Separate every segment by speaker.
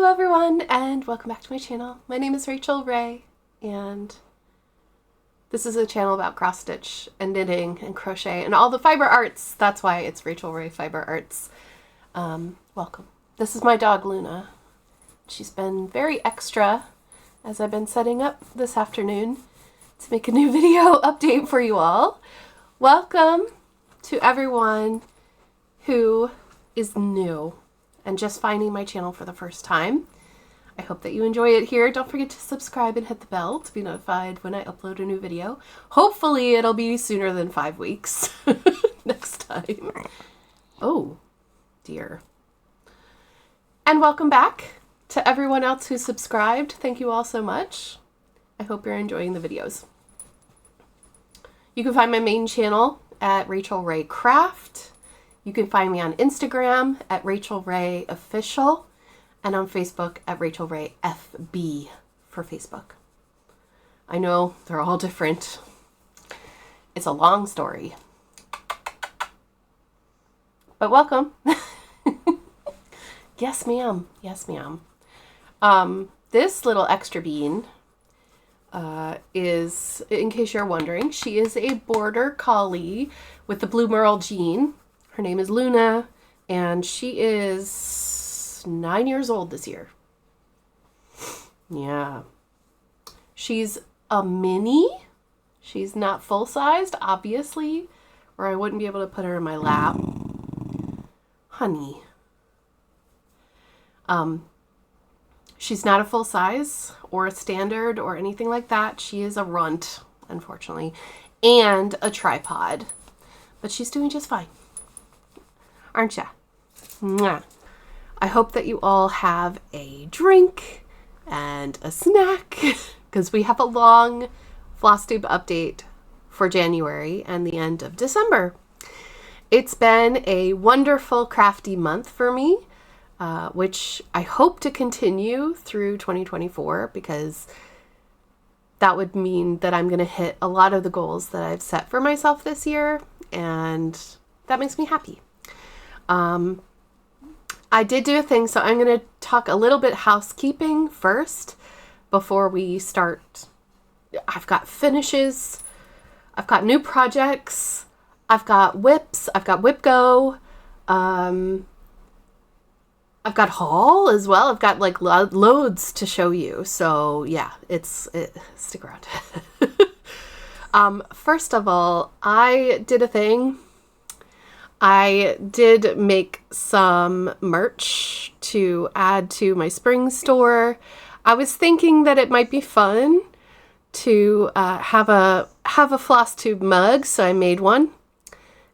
Speaker 1: Hello everyone and welcome back to my channel. My name is Rachel Ray and this is a channel about cross stitch and knitting and crochet and all the fiber arts. That's why it's Rachel Ray Fiber Arts. Welcome. This is my dog Luna. She's been very extra as I've been setting up this afternoon to make a new video update for you all. Welcome to everyone who is new and just finding my channel for the first time. I hope that you enjoy it here. Don't forget to subscribe and hit the bell to be notified when I upload a new video. Hopefully it'll be sooner than 5 weeks next time. Oh dear. And welcome back to everyone else who subscribed. Thank you all so much. I hope you're enjoying the videos. You can find my main channel at Rachel Ray Craft. You can find me on Instagram at Rachel Ray Official and on Facebook at Rachel Ray FB for Facebook. I know they're all different. It's a long story. But welcome. Yes, ma'am. Yes, ma'am. This little extra bean is, in case you're wondering, she is a border collie with the blue merle gene. Her name is Luna, and she is 9 years old this year. Yeah. She's a mini. She's not full-sized, obviously, or I wouldn't be able to put her in my lap. Honey. She's not a full size or a standard or anything like that. She is a runt, unfortunately, and a tripod, but she's doing just fine. Aren't ya? Mwah. I hope that you all have a drink and a snack because we have a long Flosstube update for January and the end of December. It's been a wonderful crafty month for me, which I hope to continue through 2024 because that would mean that I'm going to hit a lot of the goals that I've set for myself this year, and that makes me happy. I did do a thing, so I'm going to talk a little bit housekeeping first before we start. I've got finishes, I've got new projects, I've got whips, I've got WIPGO, I've got haul as well. I've got like loads to show you. So yeah, stick around. First of all, I did a thing. I did make some merch to add to my spring store. I was thinking that it might be fun to have a Flosstube mug, so I made one.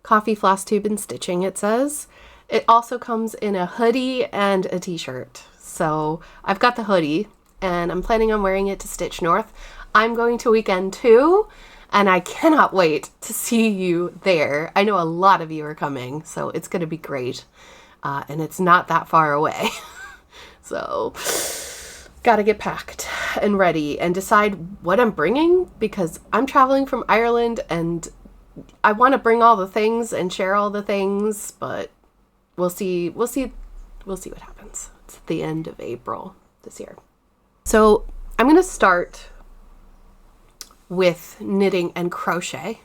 Speaker 1: Coffee, Flosstube, and stitching, it says. It also comes in a hoodie and a t-shirt. So I've got the hoodie and I'm planning on wearing it to Stitch North. I'm going to Weekend 2 and I cannot wait to see you there. I know a lot of you are coming, so it's going to be great. And it's not that far away. So gotta get packed and ready and decide what I'm bringing because I'm traveling from Ireland and I want to bring all the things and share all the things, but we'll see what happens. It's at the end of April this year. So I'm going to start with knitting and crochet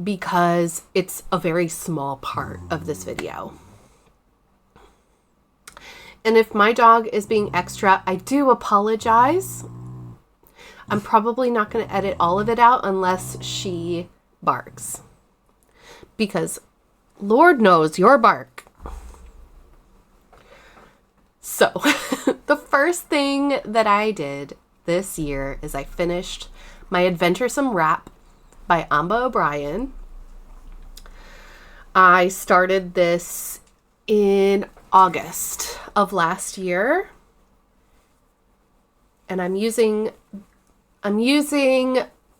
Speaker 1: because it's a very small part of this video. And if my dog is being extra, I do apologize. I'm probably not going to edit all of it out unless she barks. Because Lord knows your bark. So, the first thing that I did this year is I finished my Adventuresome Wrap by Amba O'Brien. I started this in August of last year. And I'm using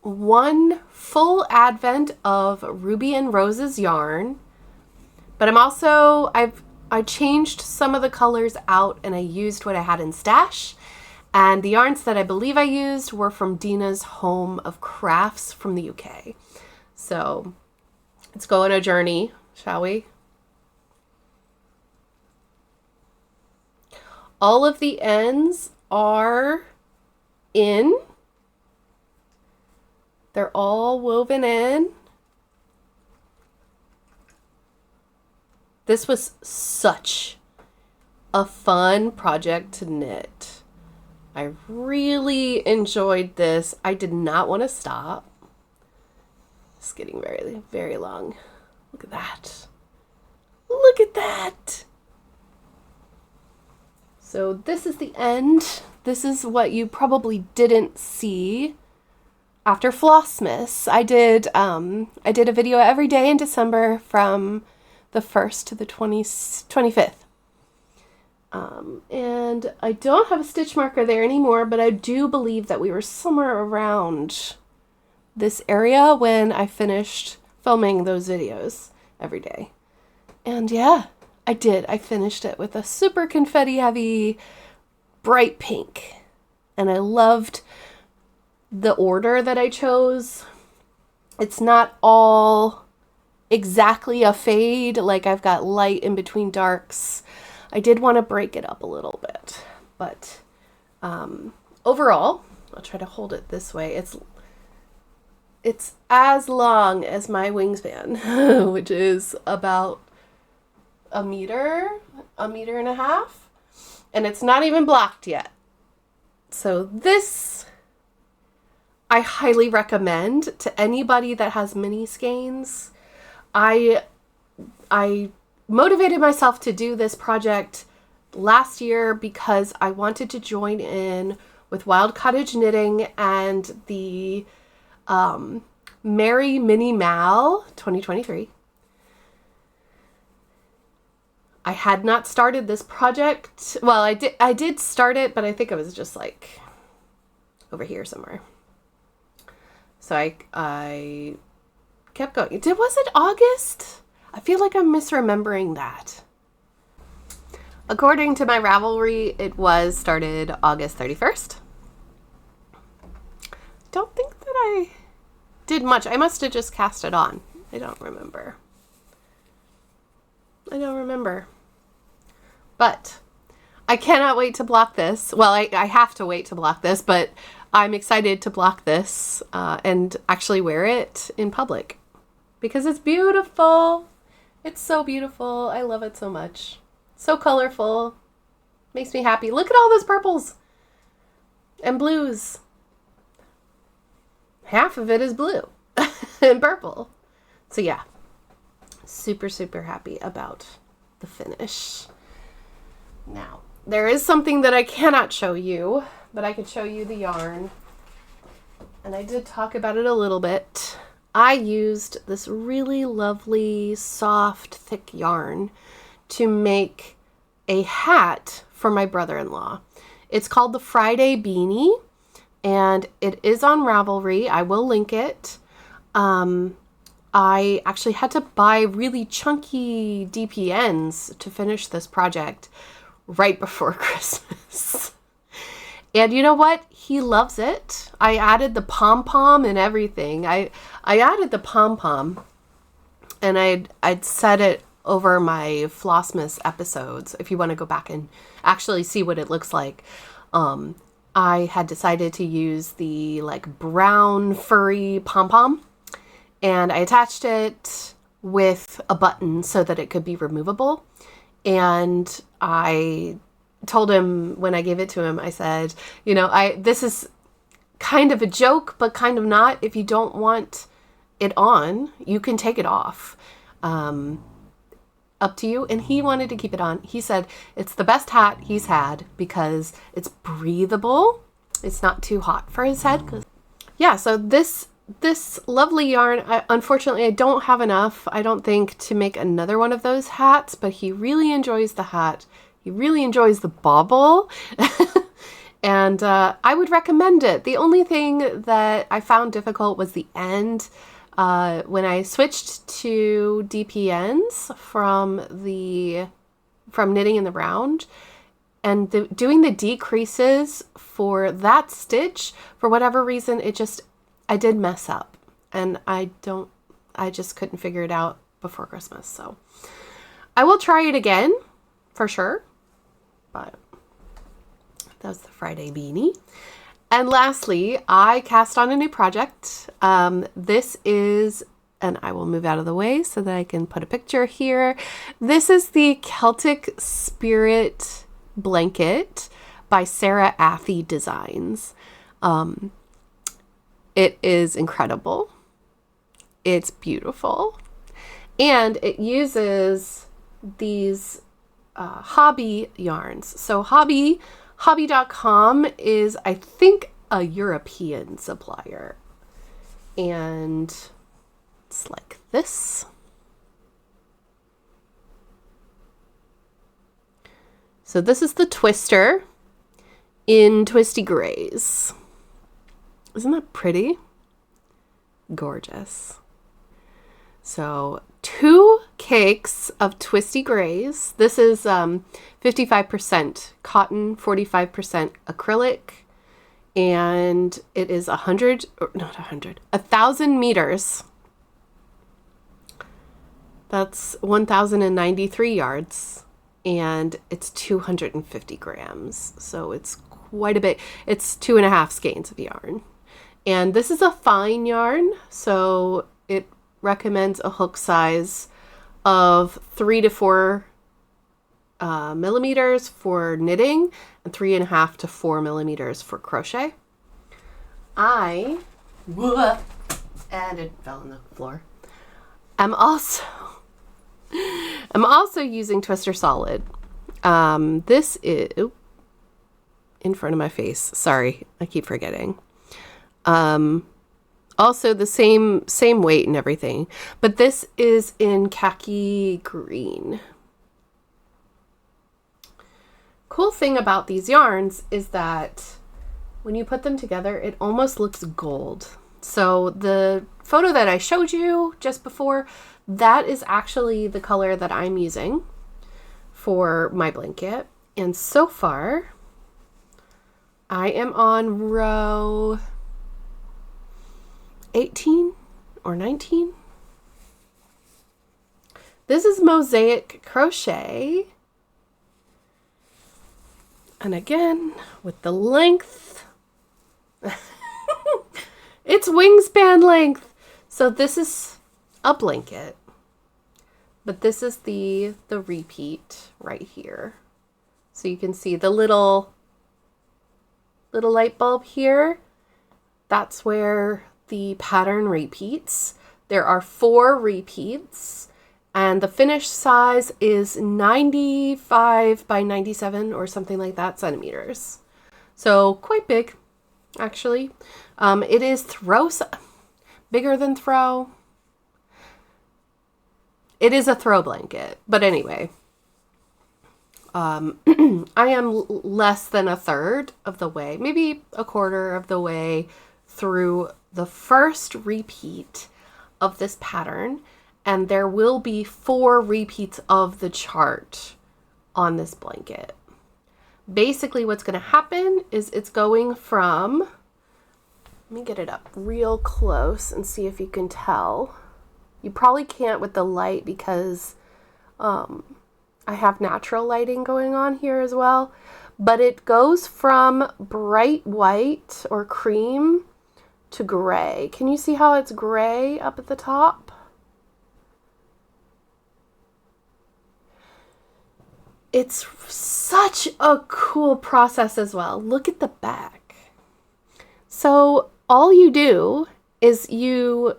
Speaker 1: one full advent of Ruby and Rose's yarn. But I changed some of the colors out and I used what I had in stash. And the yarns that I believe I used were from Dina's Home of Crafts from the UK. So let's go on a journey, shall we? All of the ends are in. They're all woven in. This was such a fun project to knit. I really enjoyed this. I did not want to stop. It's getting very, very long. Look at that. Look at that. So this is the end. This is what you probably didn't see after Flossmas. I did a video every day in December from the 1st to the 25th. And I don't have a stitch marker there anymore, but I do believe that we were somewhere around this area when I finished filming those videos every day. And yeah, I did. I finished it with a super confetti heavy bright pink. And I loved the order that I chose. It's not all exactly a fade, like I've got light in between darks. I did want to break it up a little bit, but overall, I'll try to hold it this way. It's as long as my wingspan, which is about a meter and a half, and it's not even blocked yet. So this I highly recommend to anybody that has mini skeins. I motivated myself to do this project last year because I wanted to join in with Wild Cottage Knitting and the Merry Mini Mal 2023. I had not started this project. Well, I did start it, but I think it was just like over here somewhere. So I kept going. Was it August? I feel like I'm misremembering that. According to my Ravelry, it was started August 31st. Don't think that I did much. I must have just cast it on. I don't remember. But I cannot wait to block this. Well, I have to wait to block this, but I'm excited to block this and actually wear it in public because it's beautiful. It's so beautiful. I love it so much. So colorful. Makes me happy. Look at all those purples and blues. Half of it is blue and purple. So yeah, super, super happy about the finish. Now, there is something that I cannot show you, but I could show you the yarn. And I did talk about it a little bit. I used this really lovely, soft, thick yarn to make a hat for my brother-in-law. It's called the Friday Beanie, and it is on Ravelry. I will link it. I actually had to buy really chunky DPNs to finish this project right before Christmas. And you know what? He loves it. I added the pom-pom and everything. I added the pom-pom and I'd set it over my Flossmas episodes. If you want to go back and actually see what it looks like. I had decided to use the like brown furry pom-pom and I attached it with a button so that it could be removable. And I told him when I gave it to him, I said, you know, this is kind of a joke, but kind of not. If you don't want it on, you can take it off. Up to you. And he wanted to keep it on. He said it's the best hat he's had because it's breathable. It's not too hot for his head. Yeah, so this lovely yarn, unfortunately, I don't have enough, I don't think, to make another one of those hats, but he really enjoys the hat. He really enjoys the bauble. And I would recommend it. The only thing that I found difficult was the end. When I switched to DPNs from knitting in the round and doing the decreases for that stitch, for whatever reason, I did mess up and I just couldn't figure it out before Christmas. So I will try it again for sure, but That was the Friday beanie. And lastly, I cast on a new project. This is, and I will move out of the way so that I can put a picture here. This is the Celtic Spirit blanket by Sarah Athy Designs. It is incredible. It's beautiful. And it uses these hobby yarns. So hobby.com is, I think, a European supplier. And it's like this. So this is the twister in twisty grays. Isn't that pretty? Gorgeous. So 2 cakes of twisty grays. This is 55% cotton, 45% acrylic, and it is 1,000 meters. That's 1,093 yards, and it's 250 grams. So it's quite a bit. It's 2.5 skeins of yarn. And this is a fine yarn, so it recommends a hook size of 3 to 4 millimeters for knitting and 3.5 to 4 millimeters for crochet. And it fell on the floor. I'm also using Twister Solid. This is in front of my face. Sorry, I keep forgetting. Also the same weight and everything, but this is in khaki green. Cool thing about these yarns is that when you put them together, it almost looks gold. So the photo that I showed you just before, that is actually the color that I'm using for my blanket. And so far, I am on row 18 or 19. This is mosaic crochet. And again, with the length, it's wingspan length. So this is a blanket, but this is the repeat right here. So you can see the little light bulb here. That's where the pattern repeats. There are 4 repeats, and the finished size is 95 by 97 or something like that centimeters. So quite big, actually. It is bigger than throw. It is a throw blanket, but anyway. I am less than 1/3 of the way, maybe 1/4 of the way through the first repeat of this pattern, and there will be 4 repeats of the chart on this blanket. Basically what's going to happen is it's going from, let me get it up real close and see if you can tell. You probably can't with the light because I have natural lighting going on here as well, but it goes from bright white or cream to gray. Can you see how it's gray up at the top? It's such a cool process as well. Look at the back. So all you do is you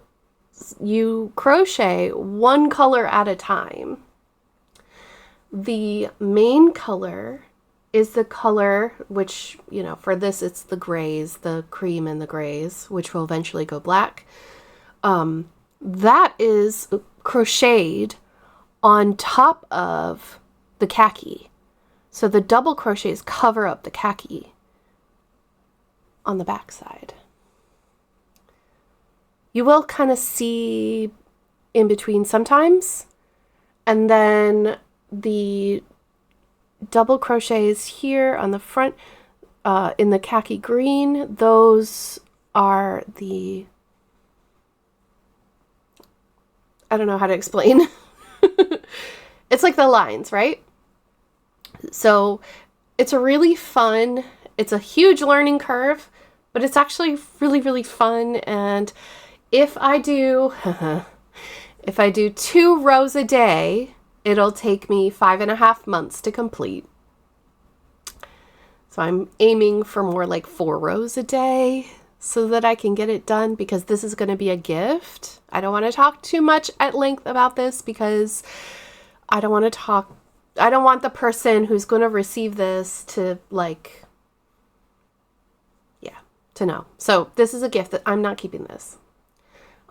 Speaker 1: crochet one color at a time. The main color is the color which, you know, for this it's the grays, the cream and the grays, which will eventually go black. That is crocheted on top of the khaki. So the double crochets cover up the khaki on the back side. You will kind of see in between sometimes, and then the double crochets here on the front in the khaki green, those are the, I don't know how to explain. It's like the lines, right? So it's a really fun it's a huge learning curve, but it's actually really, really fun. And if I do, if I do 2 rows a day, it'll take me 5.5 months to complete. So I'm aiming for more like 4 rows a day so that I can get it done, because this is going to be a gift. I don't want to talk too much at length about this because I don't want the person who's going to receive this to to know. So this is a gift that I'm not keeping this.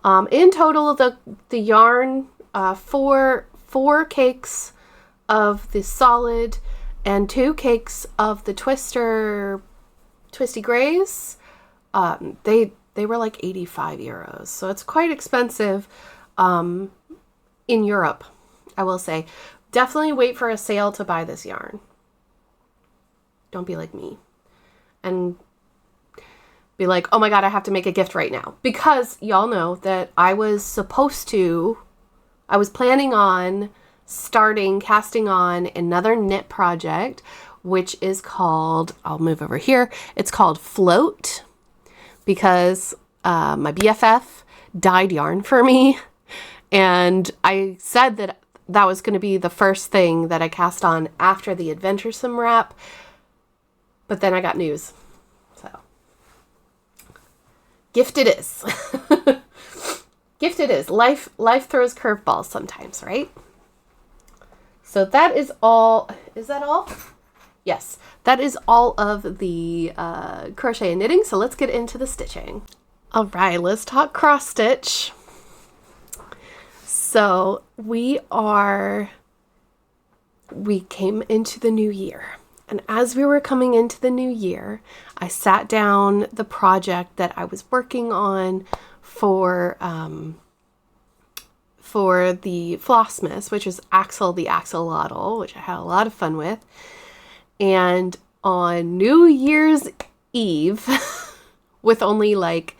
Speaker 1: In total, the yarn, 4 cakes of the solid and 2 cakes of the twisty grays. They were like 85 euros. So it's quite expensive in Europe, I will say. Definitely wait for a sale to buy this yarn. Don't be like me and be like, oh my God, I have to make a gift right now. Because y'all know that I was planning on casting on another knit project, which is called, I'll move over here. It's called Float, because my BFF dyed yarn for me. And I said that was going to be the first thing that I cast on after the Adventuresome wrap. But then I got news. So, gift it is. Gift it is. Life throws curveballs sometimes, right? So that is all. Is that all? Yes, that is all of the crochet and knitting. So let's get into the stitching. All right, let's talk cross stitch. So we came into the new year. And as we were coming into the new year, I sat down the project that I was working on for the Flossmas, which is Axel the Axolotl, which I had a lot of fun with. And on New Year's Eve, with only like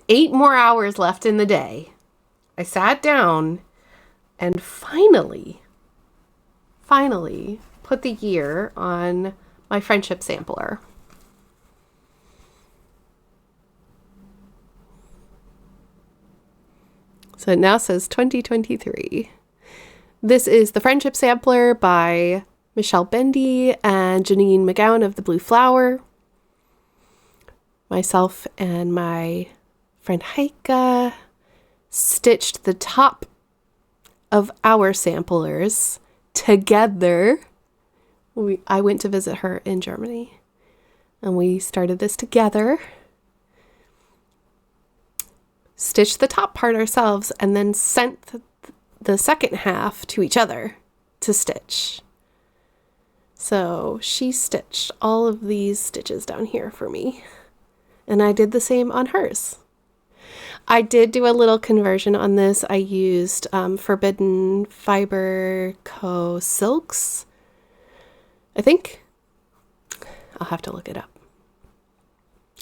Speaker 1: 8 more hours left in the day, I sat down and finally put the year on my friendship sampler. So it now says 2023. This is the friendship sampler by Michelle Bendy and Janine McGowan of the Blue Flower. Myself and my friend Heike stitched the top of our samplers together. I went to visit her in Germany and we started this together. Stitched the top part ourselves and then sent the second half to each other to stitch. So she stitched all of these stitches down here for me, and I did the same on hers. I did do a little conversion on this. I used Forbidden Fiber Co. Silks, I think. I'll have to look it up.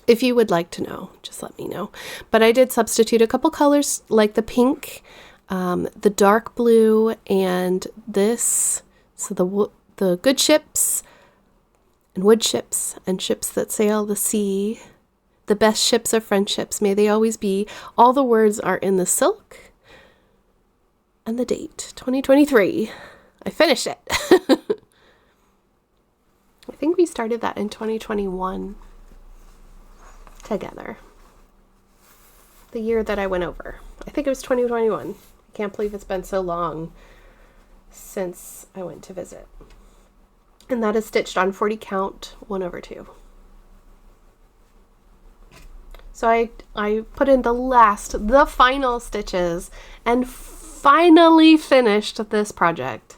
Speaker 1: If you would like to know, just let me know. But I did substitute a couple colors, like the pink, the dark blue, and this. So the good ships and wood ships and ships that sail the sea. The best ships of friendships, may they always be. All the words are in the silk. And the date, 2023. I finished it. I think we started that in 2021 together. The year that I went over. I think it was 2021. I can't believe it's been so long since I went to visit. And that is stitched on 40 count 1/2. So I put in the final stitches and finally finished this project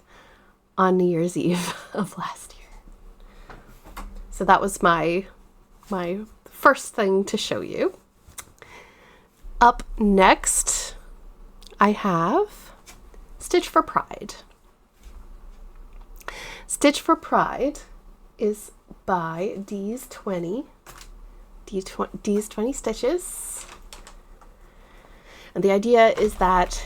Speaker 1: on New Year's Eve of last year. So that was my first thing to show you. Up next, I have Stitch for Pride. Stitch for Pride is by D's 20 Stitches. And the idea is that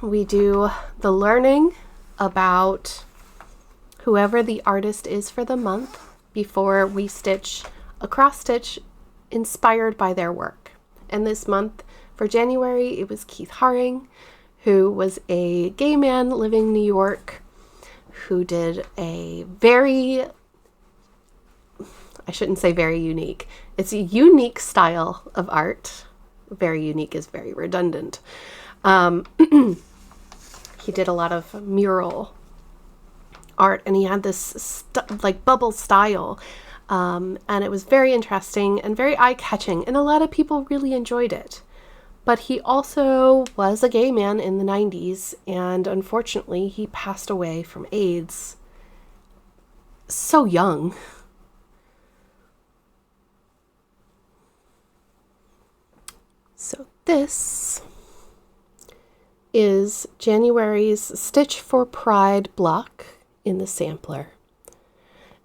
Speaker 1: we do the learning about whoever the artist is for the month before we stitch a cross stitch inspired by their work. And this month, for January, it was Keith Haring, who was a gay man living in New York, who did a very, I shouldn't say very unique. It's a unique style of art. Very unique is very redundant. He did a lot of mural art, and he had this like bubble style. And it was very interesting and very eye-catching, and a lot of people really enjoyed it. But he also was a gay man in the 90s, and unfortunately he passed away from AIDS so young. So this is January's Stitch for Pride block in the sampler.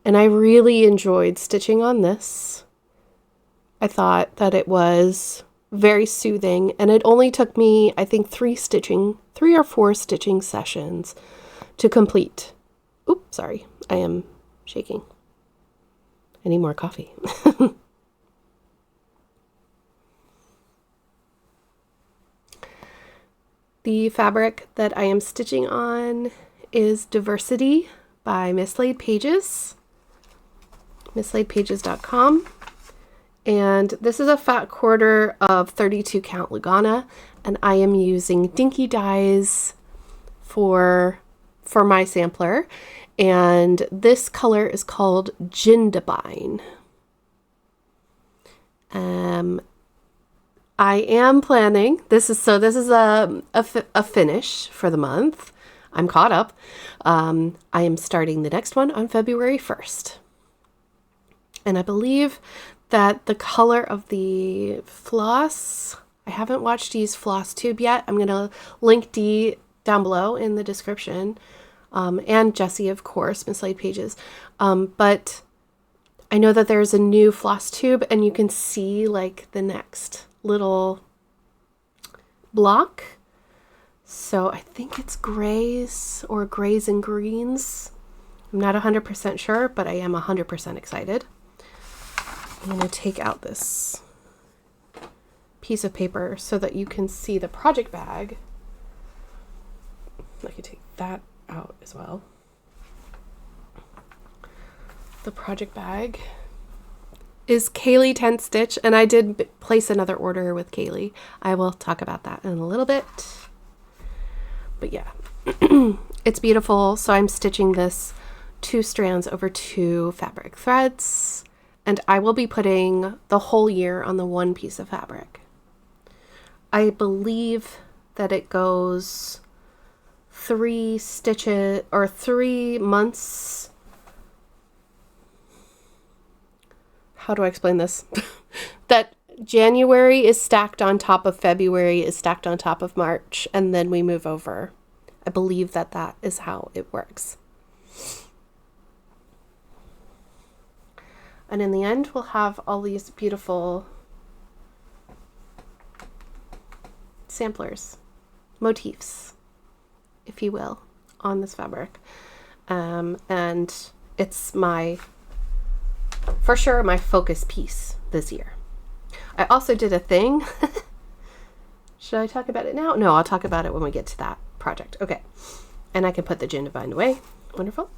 Speaker 1: And I really enjoyed stitching on this. I thought that it was very soothing, and it only took me, I think, 3 or 4 stitching sessions to complete. Oops, sorry, I am shaking. I need more coffee. The fabric that I am stitching on is Diversity by Mislaid Pages, mislaidpages.com. And this is a fat quarter of 32 count Lugana, and I am using Dinky dyes for my sampler, and this color is called Jindabine. I am planning, this is a finish for the month. I'm caught up. I am starting the next one on February 1st. And I believe that the color of the floss, I haven't watched Dee's Flosstube yet. I'm going to link Dee down below in the description. And Jessie, of course, Mislaid Pages. But I know that there's a new Flosstube, and you can see like the next little block. So I think it's grays or grays and greens. I'm not 100% sure, but I am 100% excited. I'm going to take out this piece of paper so that you can see the project bag. I can take that out as well. The project bag is Kaylee 10 Stitch, and I did place another order with Kaylee. I will talk about that in a little bit. But yeah, it's beautiful. So I'm stitching this 2 strands over 2 fabric threads, and I will be putting the whole year on the 1 piece of fabric. I believe that it goes 3 stitches or 3 months. How do I explain this? That January is stacked on top of February, is stacked on top of March, and then we move over. I believe that that is how it works. And in the end, we'll have all these beautiful samplers, motifs, if you will, on this fabric. And it's for sure my focus piece this year. I also did a thing. Should I talk about it now? No, I'll talk about it when we get to that project. Okay. And I can put the Jindabine away. Wonderful.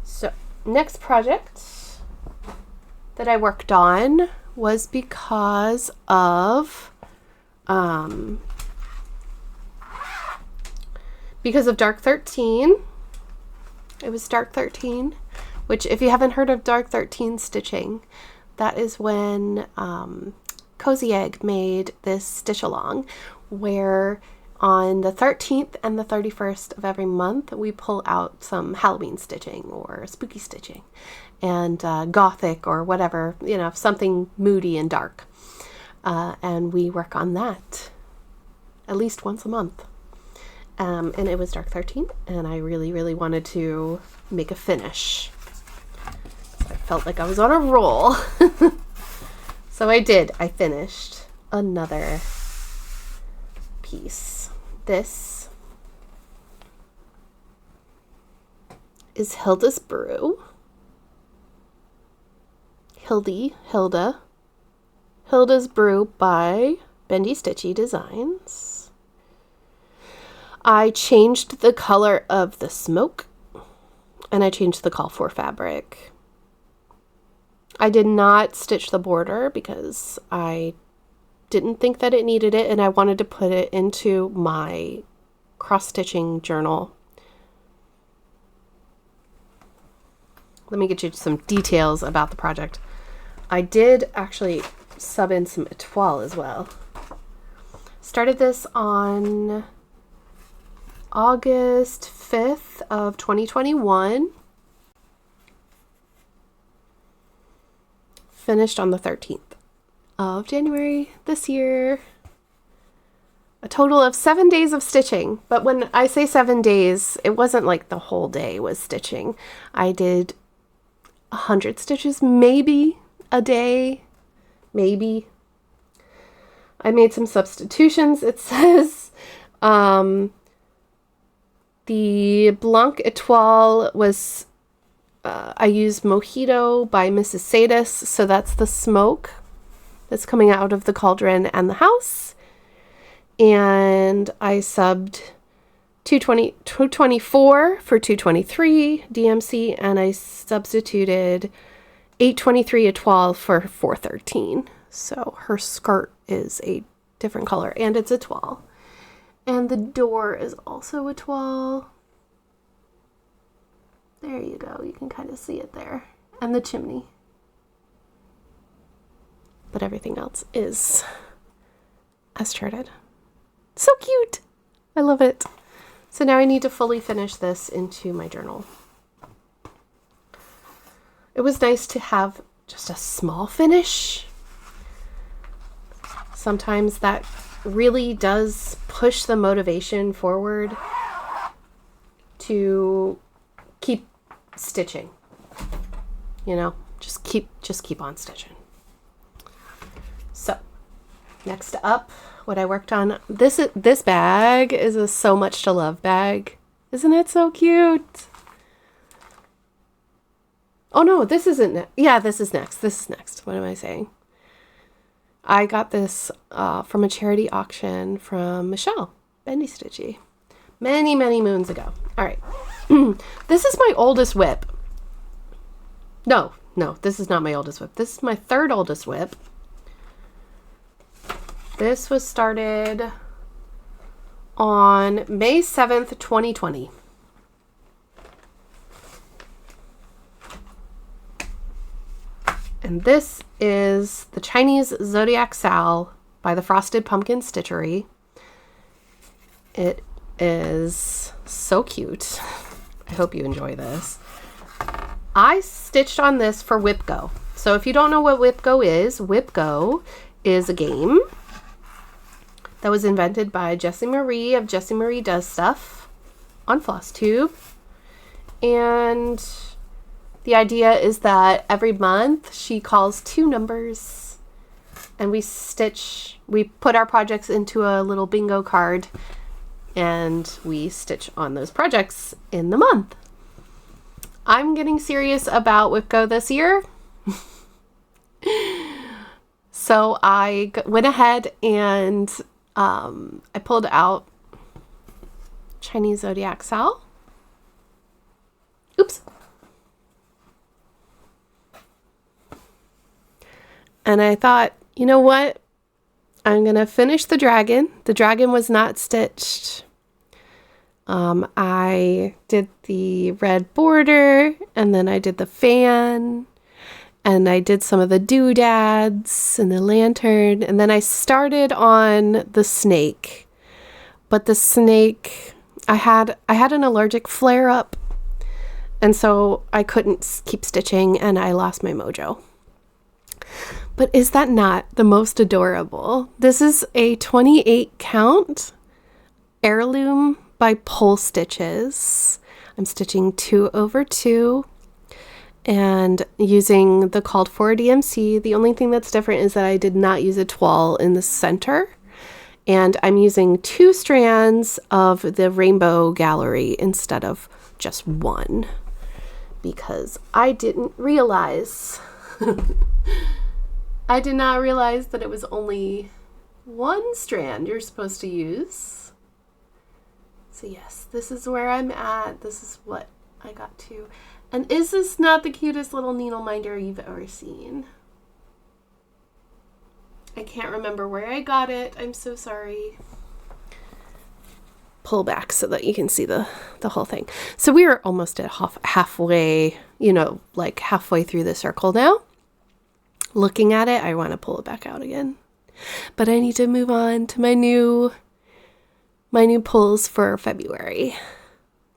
Speaker 1: So, next project that I worked on was because of Dark 13. It was Dark 13, which if you haven't heard of Dark 13 stitching, that is when Cozy Egg made this stitch along where on the 13th and the 31st of every month we pull out some Halloween stitching or spooky stitching and gothic or whatever, you know, something moody and dark. And we work on that at least once a month. And it was Dark 13, and I really, really wanted to make a finish. I felt like I was on a roll. So I did. I finished another piece. This is Hildas Brew. Hilda. Hildas Brew by Bendy Stitchy Designs. I changed the color of the smoke, and I changed the call for fabric. I did not stitch the border because I didn't think that it needed it, and I wanted to put it into my cross-stitching journal. Let me get you some details about the project. I did actually sub in some etoile as well. Started this on August 5th of 2021. Finished on the 13th of January this year. A total of 7 days of stitching. But when I say 7 days, it wasn't like the whole day was stitching. I did 100 stitches, maybe a day, maybe. I made some substitutions. It says the Blanc Etoile was, I used Mojito by Mrs. Sadis, so that's the smoke that's coming out of the cauldron and the house. And I subbed 224 for 223 DMC, and I substituted 823 etoile for 413. So her skirt is a different color, and it's etoile. And the door is also etoile. There you go. You can kind of see it there. And the chimney. But everything else is as charted. So cute! I love it. So now I need to fully finish this into my journal. It was nice to have just a small finish. Sometimes that really does push the motivation forward to keep stitching. You know, just keep on stitching. So, next up, what I worked on, this bag is a So Much to Love bag. Isn't it so cute? Oh no, this isn't. Yeah, this is next. This is next. What am I saying? I got this from a charity auction from Michelle, Bendy Stitchy, many moons ago. All right. This is my oldest whip. No, this is not my oldest whip. This is my third oldest whip. This was started on May 7th, 2020. And this is the Chinese Zodiac Sal by the Frosted Pumpkin Stitchery. It is so cute. I hope you enjoy this. I stitched on this for WIPGO. So if you don't know what WIPGO is a game that was invented by Jessie Marie of Jessie Marie Does Stuff on Flosstube. And the idea is that every month she calls 2 numbers and we put our projects into a little bingo card and we stitch on those projects in the month. I'm getting serious about WIPGO this year. So I went ahead and I pulled out Chinese Zodiac Sal. Oops. And I thought, you know what? I'm going to finish the dragon. The dragon was not stitched. I did the red border, and then I did the fan, and I did some of the doodads and the lantern, and then I started on the snake. But the snake, I had an allergic flare-up, and so I couldn't keep stitching, and I lost my mojo. But is that not the most adorable? This is a 28 count heirloom by Pole Stitches. I'm stitching 2/2 and using the called for DMC. The only thing that's different is that I did not use a toile in the center, and I'm using 2 strands of the Rainbow Gallery instead of just 1 because I didn't realize I did not realize that it was only one strand you're supposed to use. So yes, this is where I'm at. This is what I got to. And is this not the cutest little needle minder you've ever seen? I can't remember where I got it. I'm so sorry. Pull back so that you can see the whole thing. So we are almost at halfway, like halfway through the circle now. Looking at it, I want to pull it back out again. But I need to move on to my new pulls for February.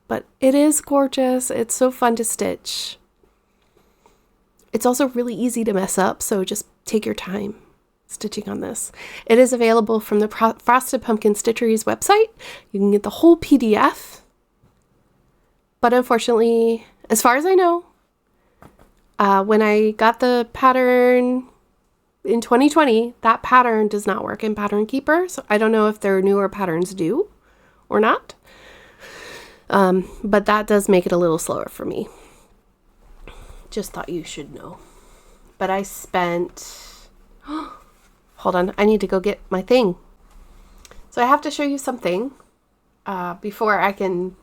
Speaker 1: But it is gorgeous. It's so fun to stitch. It's also really easy to mess up, so just take your time stitching on this. It is available from the Frosted Pumpkin Stitchery's website. You can get the whole PDF. But unfortunately, as far as I know, when I got the pattern in 2020, that pattern does not work in Pattern Keeper. So I don't know if their newer patterns do or not. But that does make it a little slower for me. Just thought you should know. But I spent... Hold on, I need to go get my thing. So I have to show you something before I can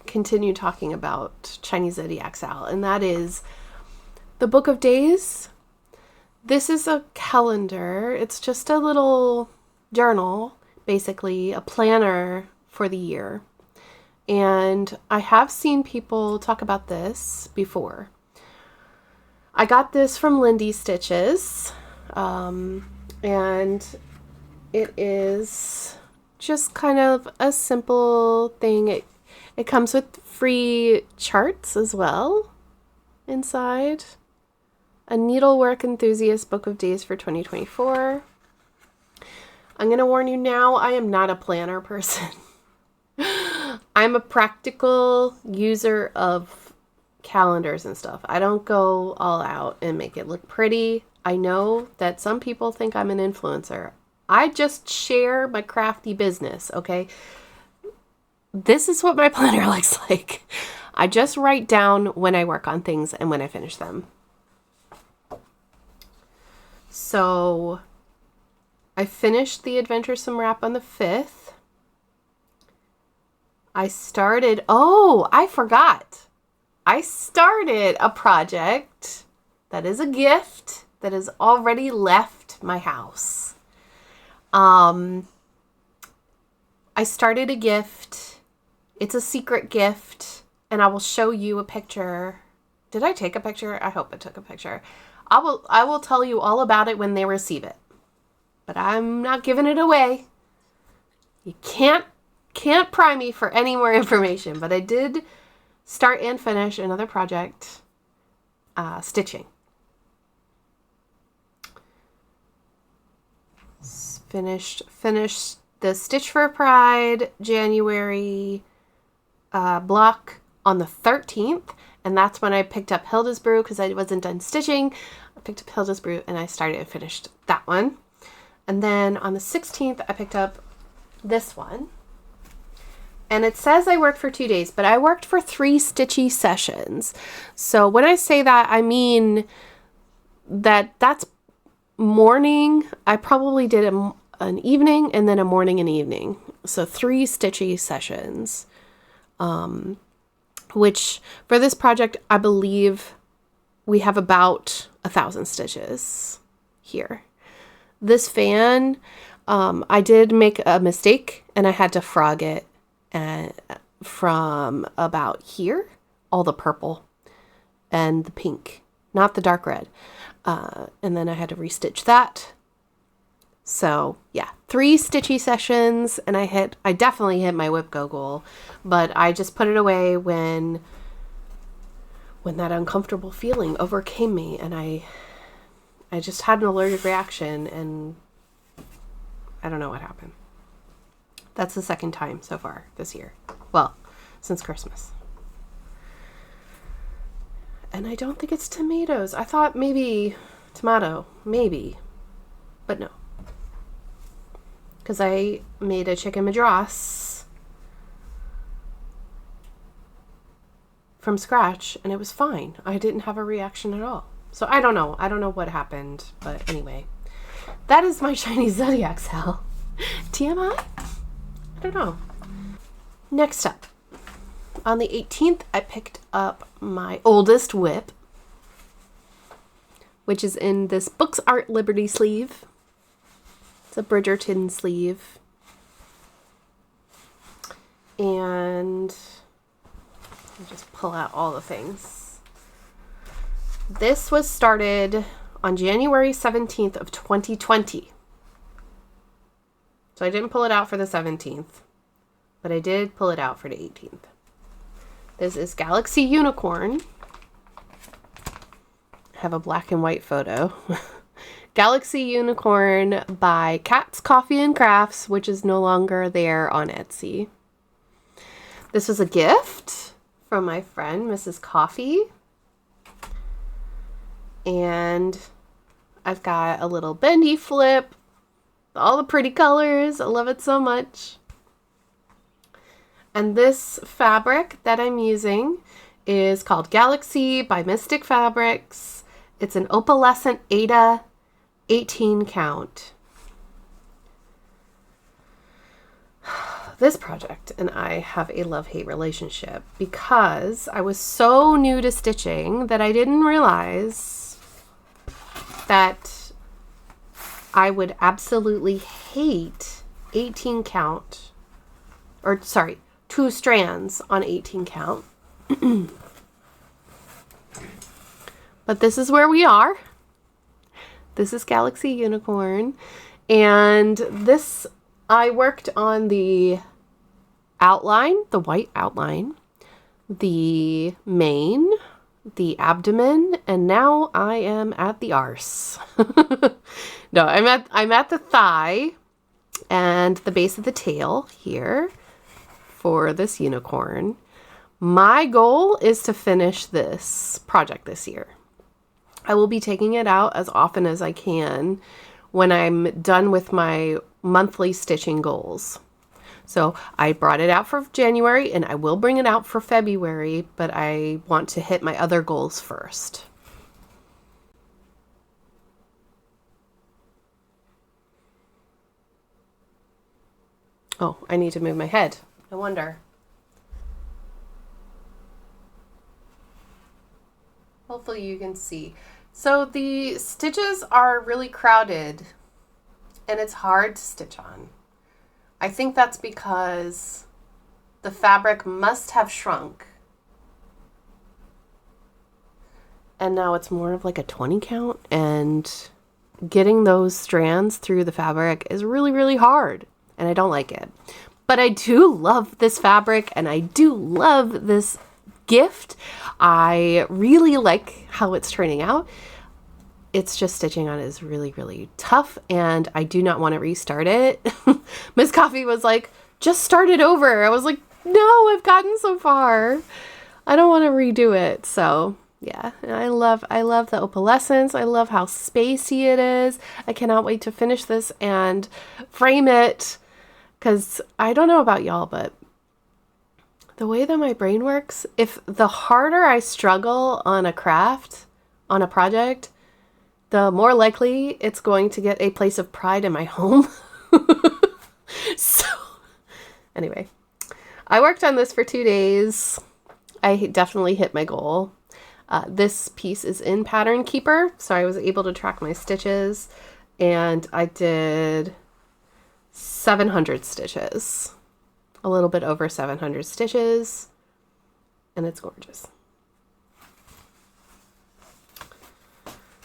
Speaker 1: continue talking about Chinese Zodiac Sal, and that is the Book of Days. This is a calendar. It's just a little journal, basically, a planner for the year. And I have seen people talk about this before. I got this from Lindy Stitches. And it is just kind of a simple thing. It comes with free charts as well inside. A Needlework Enthusiast Book of Days for 2024. I'm going to warn you now, I am not a planner person. I'm a practical user of calendars and stuff. I don't go all out and make it look pretty. I know that some people think I'm an influencer. I just share my crafty business, okay? This is what my planner looks like. I just write down when I work on things and when I finish them. So I finished the Adventuresome Wrap on the 5th. I forgot. I started a project that is a gift that has already left my house. I started a gift. It's a secret gift, and I will show you a picture. Did I take a picture? I hope I took a picture. I will tell you all about it when they receive it. But I'm not giving it away. You can't pry me for any more information, but I did start and finish another project, stitching. Finished the Stitch for Pride January block on the 13th, and that's when I picked up Hildas Brew because I wasn't done stitching. I picked up Hildas Brew and I started and finished that one. And then on the 16th, I picked up this one. And it says I worked for 2 days, but I worked for 3 stitchy sessions. So when I say that, I mean that's morning. I probably did an evening and then a morning and evening. So 3 stitchy sessions, which for this project, I believe we have about 1,000 stitches here. This fan, I did make a mistake and I had to frog it from about here, all the purple and the pink, not the dark red. And then I had to restitch that. So yeah, 3 stitchy sessions, and I definitely hit my WIPGO goal, but I just put it away when that uncomfortable feeling overcame me, and I just had an allergic reaction, and I don't know what happened. That's the second time so far this year. Well, since Christmas. And I don't think it's tomatoes. I thought maybe tomato, maybe, but no. Because I made a chicken madras from scratch and it was fine. I didn't have a reaction at all. So I don't know. I don't know what happened, but anyway. That is my shiny Zodiac cell. TMI? I don't know. Next up. On the 18th, I picked up my oldest whip, which is in this Books Art Liberty sleeve. It's a Bridgerton sleeve. And I'll just pull out all the things. This was started on January 17th of 2020. So I didn't pull it out for the 17th, but I did pull it out for the 18th. This is Galaxy Unicorn. I have a black and white photo. Galaxy Unicorn by Cat's Coffee and Crafts, which is no longer there on Etsy. This was a gift from my friend, Mrs. Coffee. And I've got a little bendy flip. All the pretty colors. I love it so much. And this fabric that I'm using is called Galaxy by Mystic Fabrics. It's an opalescent Ada 18 count. This project and I have a love-hate relationship because I was so new to stitching that I didn't realize that I would absolutely hate 18 count, or sorry, 2 strands on 18 count. But this is where we are. This is Galaxy Unicorn. And this, I worked on the outline, the white outline, the mane, the abdomen, and now I am at the arse. No, I'm at the thigh and the base of the tail here for this unicorn. My goal is to finish this project this year. I will be taking it out as often as I can when I'm done with my monthly stitching goals. So I brought it out for January and I will bring it out for February, but I want to hit my other goals first. Oh, I need to move my head. I wonder. Hopefully you can see. So the stitches are really crowded and it's hard to stitch on. I think that's because the fabric must have shrunk. And now it's more of like a 20 count, and getting those strands through the fabric is really, really hard. And I don't like it. But I do love this fabric and I do love this gift. I really like how it's turning out. It's just stitching on it is really, really tough, and I do not want to restart it. Miss Coffee was like, just start it over. I was like, no, I've gotten so far. I don't want to redo it. So yeah, and I love the opalescence. I love how spacey it is. I cannot wait to finish this and frame it, because I don't know about y'all, but the way that my brain works, if the harder I struggle on a craft, on a project, the more likely it's going to get a place of pride in my home. So anyway, I worked on this for 2 days. I definitely hit my goal. This piece is in Pattern Keeper, so I was able to track my stitches, and I did 700 stitches. A little bit over 700 stitches, and it's gorgeous.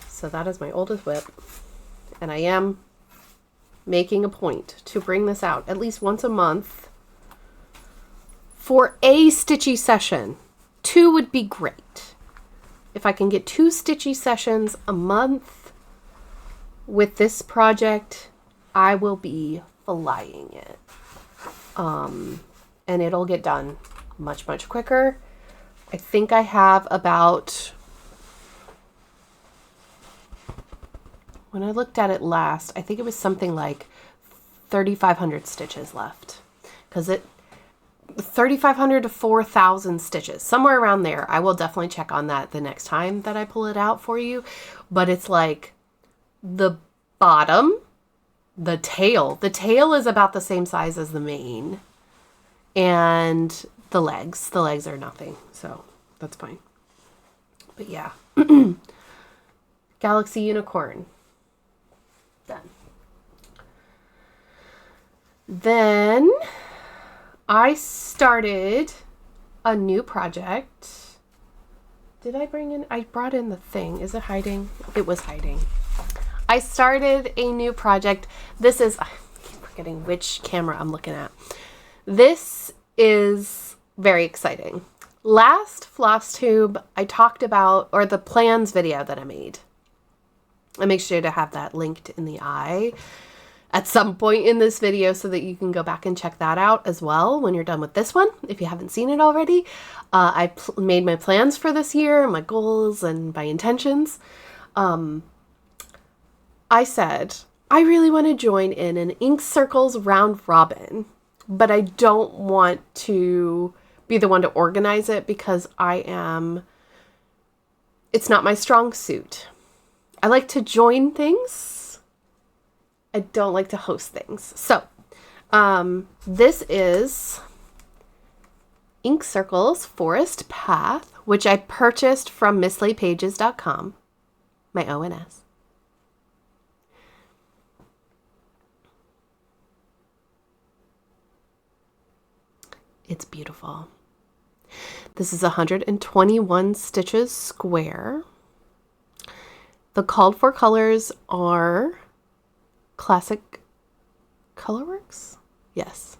Speaker 1: So that is my oldest whip, and I am making a point to bring this out at least once a month for a stitchy session. 2 would be great. If I can get 2 stitchy sessions a month with this project, I will be flying it. And it'll get done much, much quicker. I think I have about, when I looked at it last, I think it was something like 3,500 stitches left, because 3,500 to 4,000 stitches, somewhere around there. I will definitely check on that the next time that I pull it out for you. But it's like the bottom, the tail. The tail is about the same size as the mane. And the legs. The legs are nothing. So that's fine. But yeah. Galaxy Unicorn. Done. Then I started a new project. Did I bring in? I brought in the thing. Is it hiding? It was hiding. I started a new project. This is, I keep forgetting which camera I'm looking at. This is very exciting. Last Flosstube, I talked about, or the plans video that I made. I make sure to have that linked in the eye at some point in this video so that you can go back and check that out as well when you're done with this one, if you haven't seen it already. I made my plans for this year, my goals and my intentions. I said, I really want to join in an Ink Circles round robin, but I don't want to be the one to organize it because it's not my strong suit. I like to join things. I don't like to host things. So, this is Ink Circles Forest Path, which I purchased from MissLayPages.com, my ONS. It's beautiful. This is 121 stitches square. The called for colors are Classic Colorworks? Yes.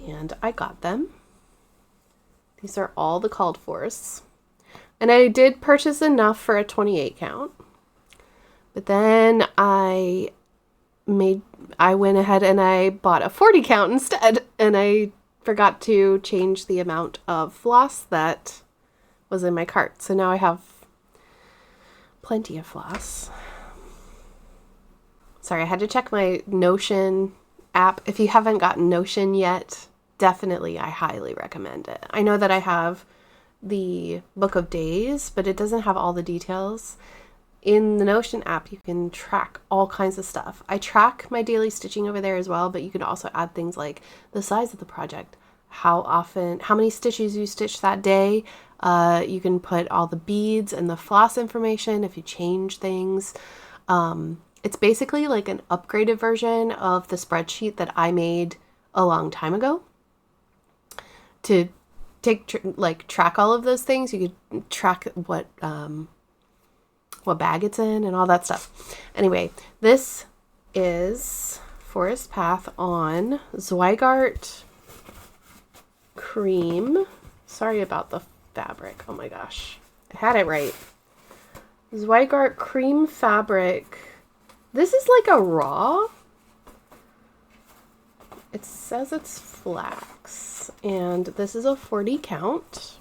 Speaker 1: And I got them. These are all the called fors. And I did purchase enough for a 28 count. But then I went ahead and I bought a 40 count instead. And I forgot to change the amount of floss that was in my cart. So now I have plenty of floss. Sorry, I had to check my Notion app. If you haven't gotten Notion yet, definitely I highly recommend it. I know that I have the Book of Days, but it doesn't have all the details. In the Notion app, you can track all kinds of stuff. I track my daily stitching over there as well, but you can also add things like the size of the project, how many stitches you stitched that day. You can put all the beads and the floss information if you change things. It's basically like an upgraded version of the spreadsheet that I made a long time ago. To track all of those things, you could track what bag it's in and all that stuff. Anyway, this is Forest Path on Zweigart Cream. Sorry about the fabric. Oh my gosh. I had it right. Zweigart Cream fabric. This is like a raw. It says it's flax. And this is a 40 count.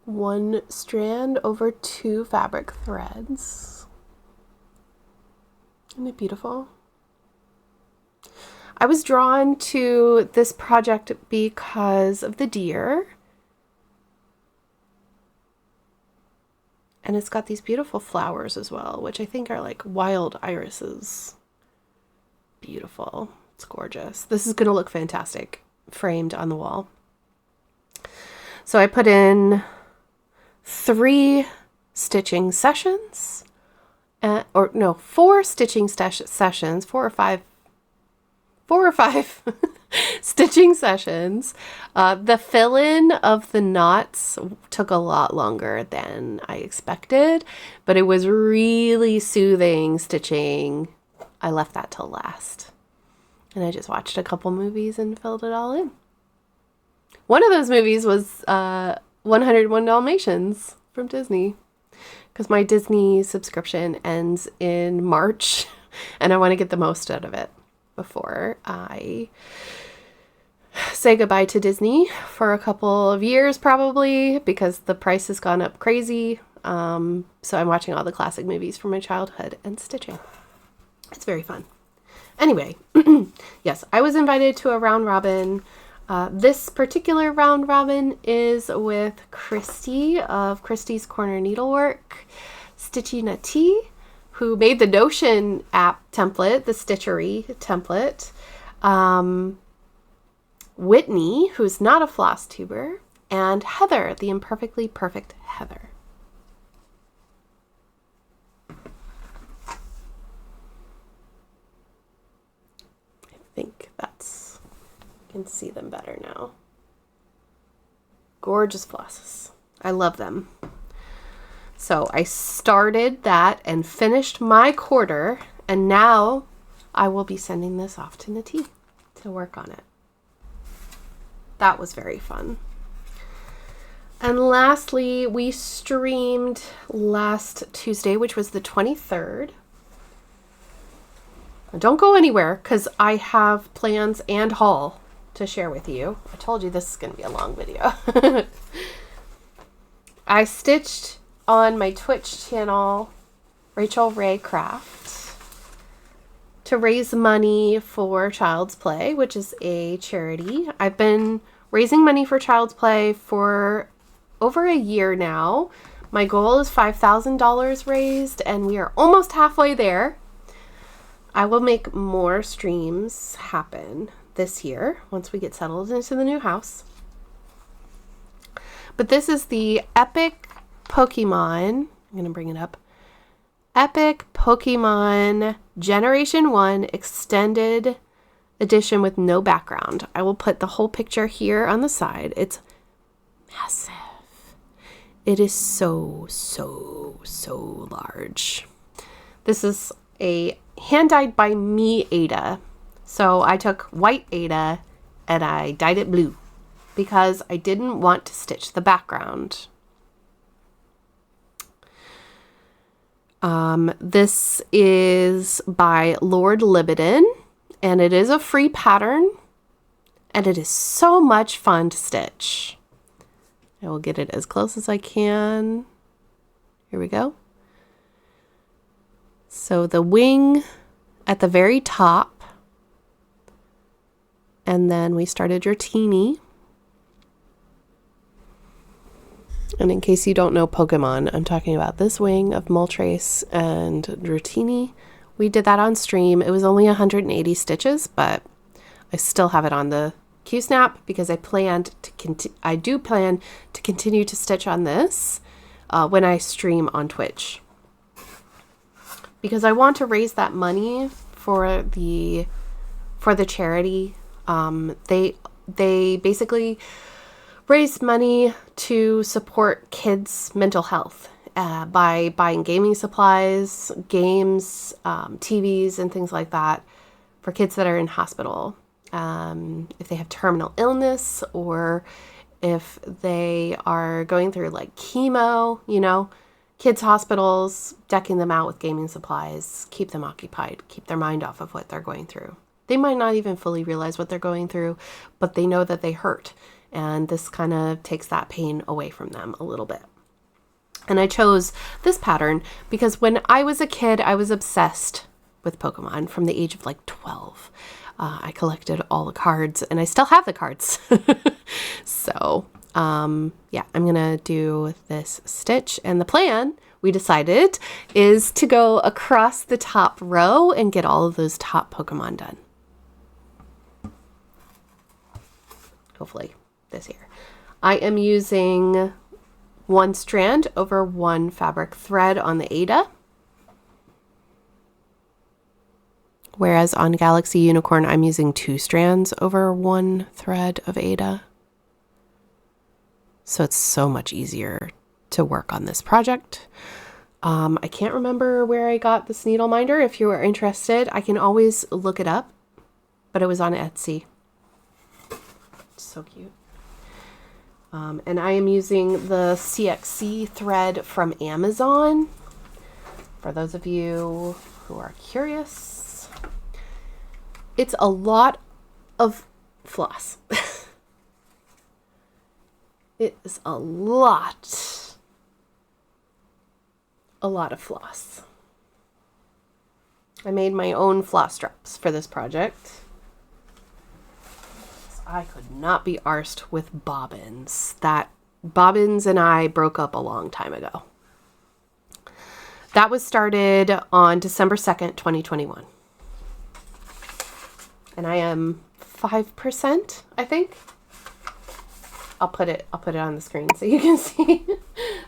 Speaker 1: One strand over 2 fabric threads. Isn't it beautiful? I was drawn to this project because of the deer. And it's got these beautiful flowers as well, which I think are like wild irises. Beautiful. It's gorgeous. This is going to look fantastic framed on the wall. So I put in 3 stitching sessions, 4 stitching sessions, 4 or 5 stitching sessions. The fill-in of the knots took a lot longer than I expected, but it was really soothing stitching. I left that till last. And I just watched a couple movies and filled it all in. One of those movies was 101 Dalmatians from Disney, because my Disney subscription ends in March and I want to get the most out of it before I say goodbye to Disney for a couple of years, probably, because the price has gone up crazy So I'm watching all the classic movies from my childhood and stitching. It's very fun. Anyway, yes, I was invited to a round robin. This particular round robin is with Christy of Christy's Corner Needlework, Stitchy Nutty, who made the Notion app template, the Stitchery template. Whitney, who's not a floss tuber, and Heather, the Imperfectly Perfect Heather. I think that's, you can see them better now. Gorgeous flosses. I love them. So I started that and finished my quarter, and now I will be sending this off to Nati to work on it. That was very fun. And lastly, we streamed last Tuesday, which was the 23rd. Don't go anywhere because I have plans and haul to share with you. I told you this is going to be a long video. I stitched on my Twitch channel, Rachel Ray Craft, to raise money for Child's Play, which is a charity. I've been raising money for Child's Play for over a year now. My goal is $5,000 raised, and we are almost halfway there. I will make more streams happen this year once we get settled into the new house. But this is the Epic Pokemon. I'm going to bring it up. Epic Pokemon Generation 1 Extended Edition with no background. I will put the whole picture here on the side. It's massive. It is so large. This is a hand-dyed by me Ada. So I took white Ada and I dyed it blue because I didn't want to stitch the background. This is by Lord Libidin, and it is a free pattern, and it is so much fun to stitch. I will get it as close as I can. Here we go. So the wing at the very top, and then we started your teeny. And in case you don't know Pokemon, I'm talking about this wing of Moltres and Dratini. We did that on stream. It was only 180 stitches, but I still have it on the Q-snap because I plan to continue to stitch on this when I stream on Twitch. Because I want to raise that money for the charity. They basically raise money to support kids' mental health by buying gaming supplies, games, TVs, and things like that for kids that are in hospital. If they have terminal illness or if they are going through like chemo, you know, kids' hospitals, decking them out with gaming supplies, keep them occupied, keep their mind off of what they're going through. They might not even fully realize what they're going through, but they know that they hurt. And this kind of takes that pain away from them a little bit. And I chose this pattern because when I was a kid, I was obsessed with Pokemon from the age of like 12. I collected all the cards and I still have the cards. So, yeah, I'm going to do this stitch. And the plan, we decided, is to go across the top row and get all of those top Pokemon done. Hopefully this here. I am using one strand over one fabric thread on the Ada. Whereas on Galaxy Unicorn, I'm using 2 strands over one thread of Ada. So it's so much easier to work on this project. I can't remember where I got this needle minder. If you are interested, I can always look it up, but it was on Etsy. So cute. And I am using the CXC thread from Amazon. For those of you who are curious, it's a lot of floss. It is a lot. a lot of floss. I made my own floss straps for this project. I could not be arsed with bobbins. Bobbins and I broke up a long time ago. That was started on December 2nd, 2021. And I am 5%, I think. I'll put it on the screen so you can see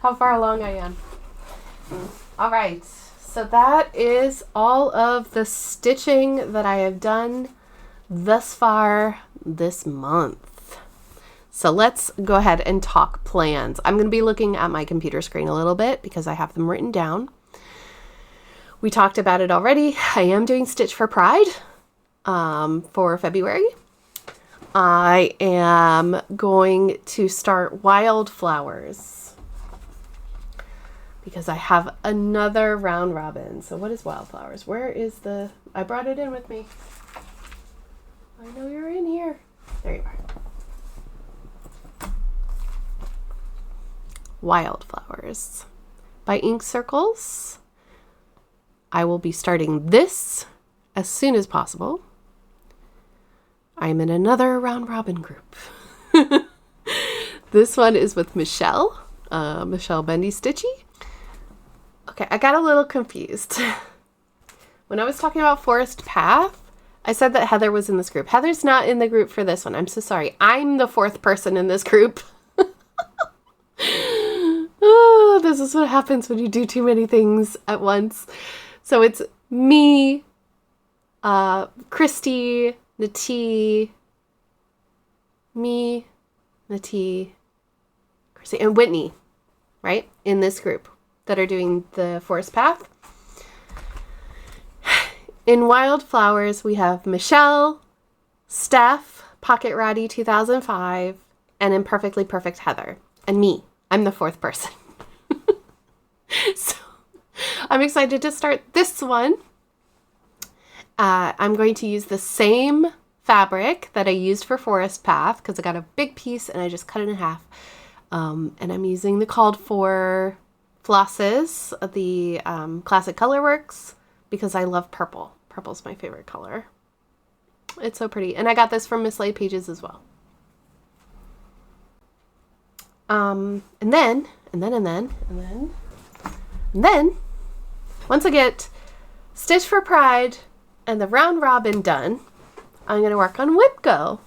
Speaker 1: how far along I am. All right. So that is all of the stitching that I have done thus far this month. So let's go ahead and talk plans. I'm going to be looking at my computer screen a little bit because I have them written down. We talked about it already. I am doing Stitch for Pride for February. I am going to start Wildflowers because I have another round robin. So what is Wildflowers? Where is I brought it in with me. I know you're in here. There you are. Wildflowers by Ink Circles. I will be starting this as soon as possible. I'm in another round robin group. This one is with Michelle Bendy Stitchy. Okay, I got a little confused. When I was talking about Forest Path, I said that Heather was in this group. Heather's not in the group for this one. I'm so sorry. I'm the fourth person in this group. Oh, this is what happens when you do too many things at once. So it's me, Christy, Christy, and Whitney, right? In this group that are doing the Forest Path. In Wildflowers, we have Michelle, Steph, Pocket Ratty 2005, and Imperfectly Perfect Heather, and me. I'm the fourth person. So I'm excited to start this one. I'm going to use the same fabric that I used for Forest Path because I got a big piece and I just cut it in half. And I'm using the called for flosses, the Classic Colorworks, because I love purple. Purple's my favorite color. It's so pretty. And I got this from Mislaid Pages as well. And then, once I get Stitch for Pride and the round robin done, I'm going to work on WIPGO.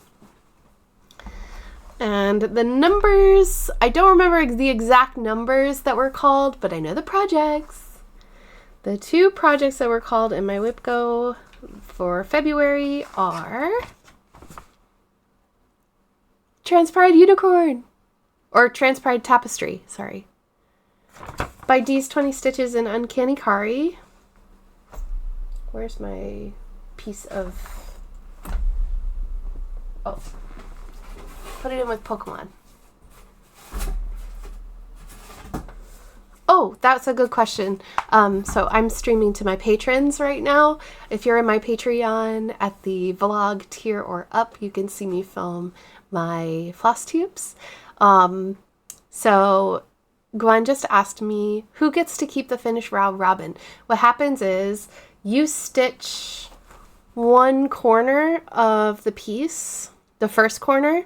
Speaker 1: And the numbers, I don't remember the exact numbers that were called, but I know the projects. The two projects that were called in my WIPGO for February are Transpride Unicorn, or Transpride Tapestry, sorry, by D's 20 Stitches in Uncanny Kari. Where's my piece of... Oh. Put it in with Pokemon. Oh, that's a good question. So I'm streaming to my patrons right now. If you're in my Patreon at the vlog tier or up, you can see me film my Flosstubes. So Gwen just asked me, who gets to keep the finished round robin? What happens is you stitch one corner of the piece, the first corner,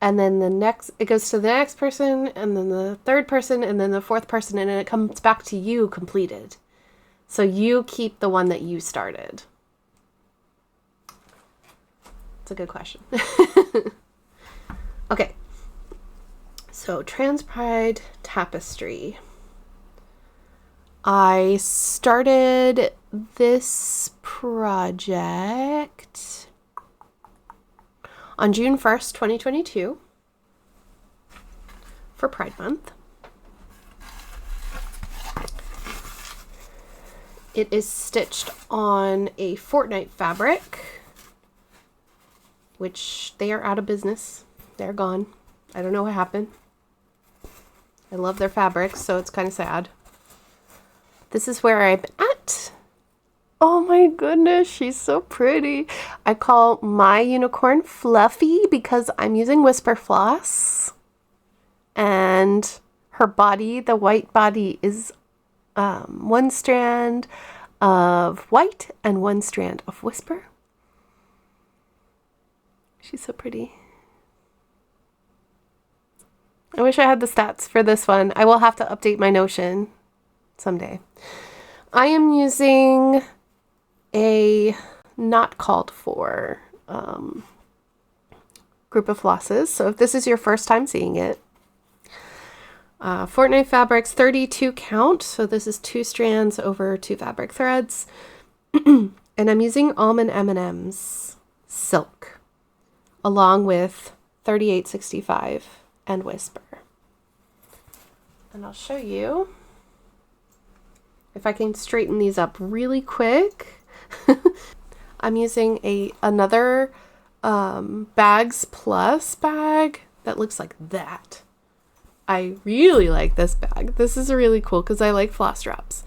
Speaker 1: and then it goes to the next person, and then the third person, and then the fourth person, and then it comes back to you completed. So you keep the one that you started. It's a good question. Okay. So Transpride Tapestry. I started this project on June 1st, 2022 for Pride Month. It is stitched on a Fortnite fabric, which they are out of business. They're gone. I don't know what happened. I love their fabrics, so it's kind of sad. This is where I'm at. Oh my goodness, she's so pretty. I call my unicorn Fluffy because I'm using Whisper Floss. And her body, the white body, is one strand of white and one strand of whisper. She's so pretty. I wish I had the stats for this one. I will have to update my Notion someday. I am using a not called for group of flosses. So if this is your first time seeing it, Fortnite Fabrics 32 count. So this is 2 strands over 2 fabric threads. And I'm using Almond M&M's silk along with 3865 and Whisper. And I'll show you if I can straighten these up really quick. I'm using another Bags Plus bag that looks like that. I really like this bag. This is really cool because I like floss drops.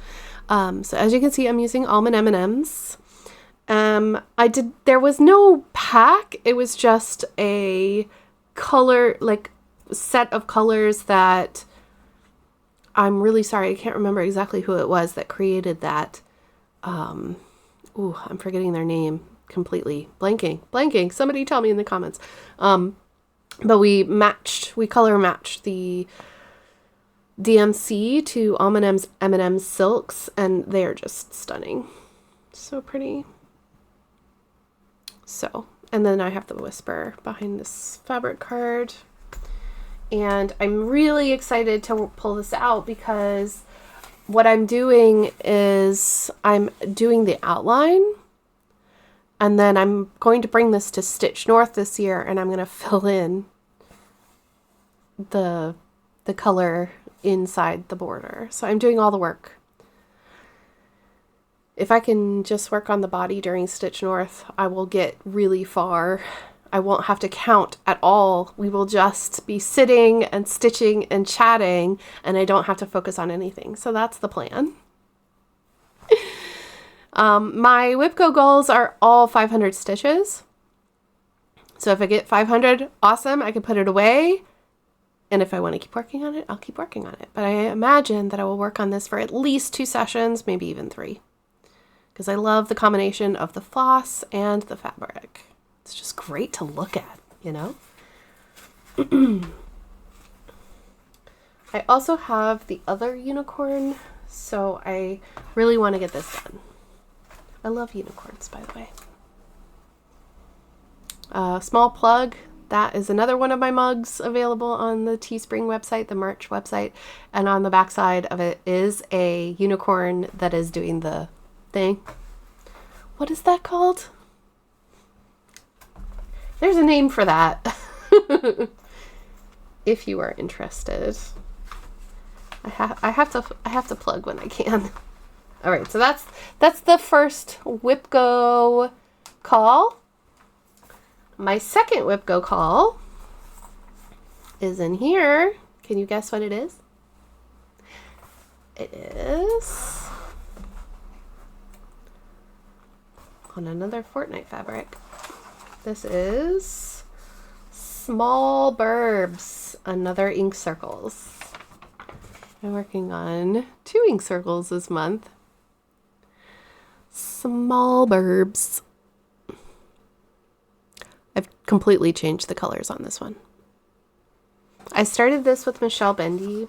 Speaker 1: So as you can see, I'm using Almond M&M's. There was no pack. It was just a color, like set of colors that I'm really sorry. I can't remember exactly who it was that created that. I'm forgetting their name completely. Blanking. Somebody tell me in the comments. But we color matched the DMC to Almond M&M's silks, and they're just stunning. So pretty. So, and then I have the Whisper behind this fabric card. And I'm really excited to pull this out because what I'm doing is I'm doing the outline, and then I'm going to bring this to Stitch North this year, and I'm going to fill in the color inside the border. So I'm doing all the work. If I can just work on the body during Stitch North, I will get really far. I won't have to count at all. We will just be sitting and stitching and chatting, and I don't have to focus on anything. So that's the plan. My WIPGO goals are all 500 stitches. So if I get 500, awesome, I can put it away. And if I want to keep working on it, I'll keep working on it. But I imagine that I will work on this for at least 2 sessions, maybe even 3. Because I love the combination of the floss and the fabric. It's just great to look at, you know? I also have the other unicorn, so I really want to get this done. I love unicorns, by the way. Small plug, that is another one of my mugs available on the Teespring website, the merch website, and on the back side of it is a unicorn that is doing the thing. What is that called? There's a name for that. If you are interested. I have to plug when I can. All right, so that's the first WIPGO call. My second WIPGO call is in here. Can you guess what it is? It is on another Fortnite fabric. This is Small Burbs, another ink circles. I'm working on 2 ink circles this month. Small Burbs. I've completely changed the colors on this one. I started this with Michelle Bendy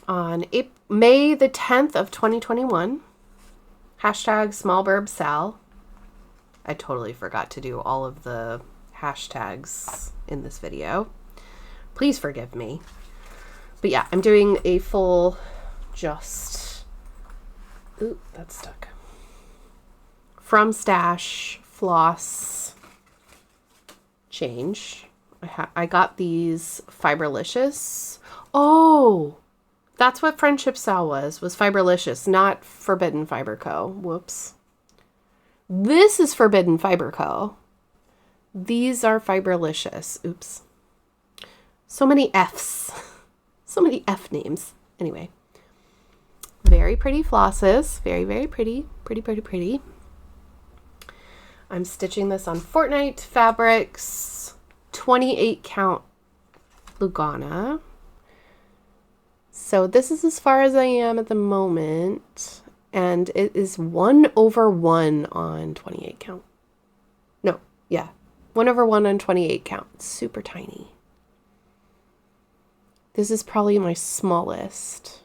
Speaker 1: on May the 10th of 2021. Hashtag SmallBurbSal. I totally forgot to do all of the hashtags in this video. Please forgive me. But yeah, I'm doing a full ooh, that's stuck. From stash floss change. I got these Fiberlicious. Oh, that's what Friendship Sal was Fiberlicious, not Forbidden Fiber Co. Whoops. This is Forbidden Fiber Co. These are Fiberlicious. Oops. So many F's. So many F names. Anyway. Very pretty flosses. Very, very pretty. Pretty, pretty, pretty. I'm stitching this on Fortnite Fabrics 28 count Lugana. So this is as far as I am at the moment. And it is 1/1 on 28 count. No, yeah. 1/1 on 28 count. It's super tiny. This is probably my smallest.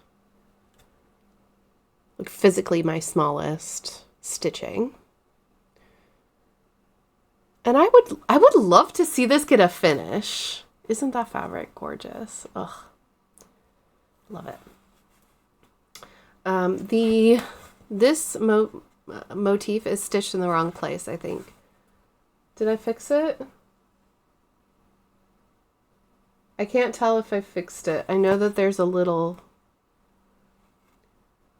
Speaker 1: Like physically my smallest stitching. And I would love to see this get a finish. Isn't that fabric gorgeous? Ugh. Love it. This motif is stitched in the wrong place, I think. Did I fix it? I can't tell if I fixed it. I know that there's a little...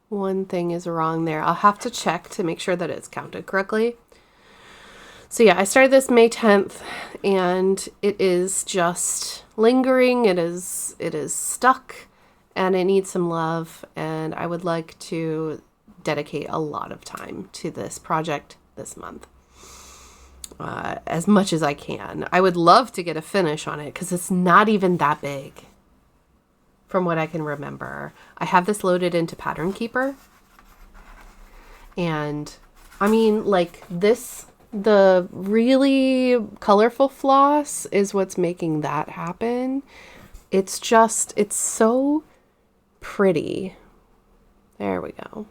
Speaker 1: One thing is wrong there. I'll have to check to make sure that it's counted correctly. So yeah, I started this May 10th and it is just lingering. It is stuck and it needs some love, and I would like to dedicate a lot of time to this project this month. As much as I can. I would love to get a finish on it because it's not even that big from what I can remember. I have this loaded into Pattern Keeper. And I mean, like this, the really colorful floss is what's making that happen. It's just, it's so pretty. There we go.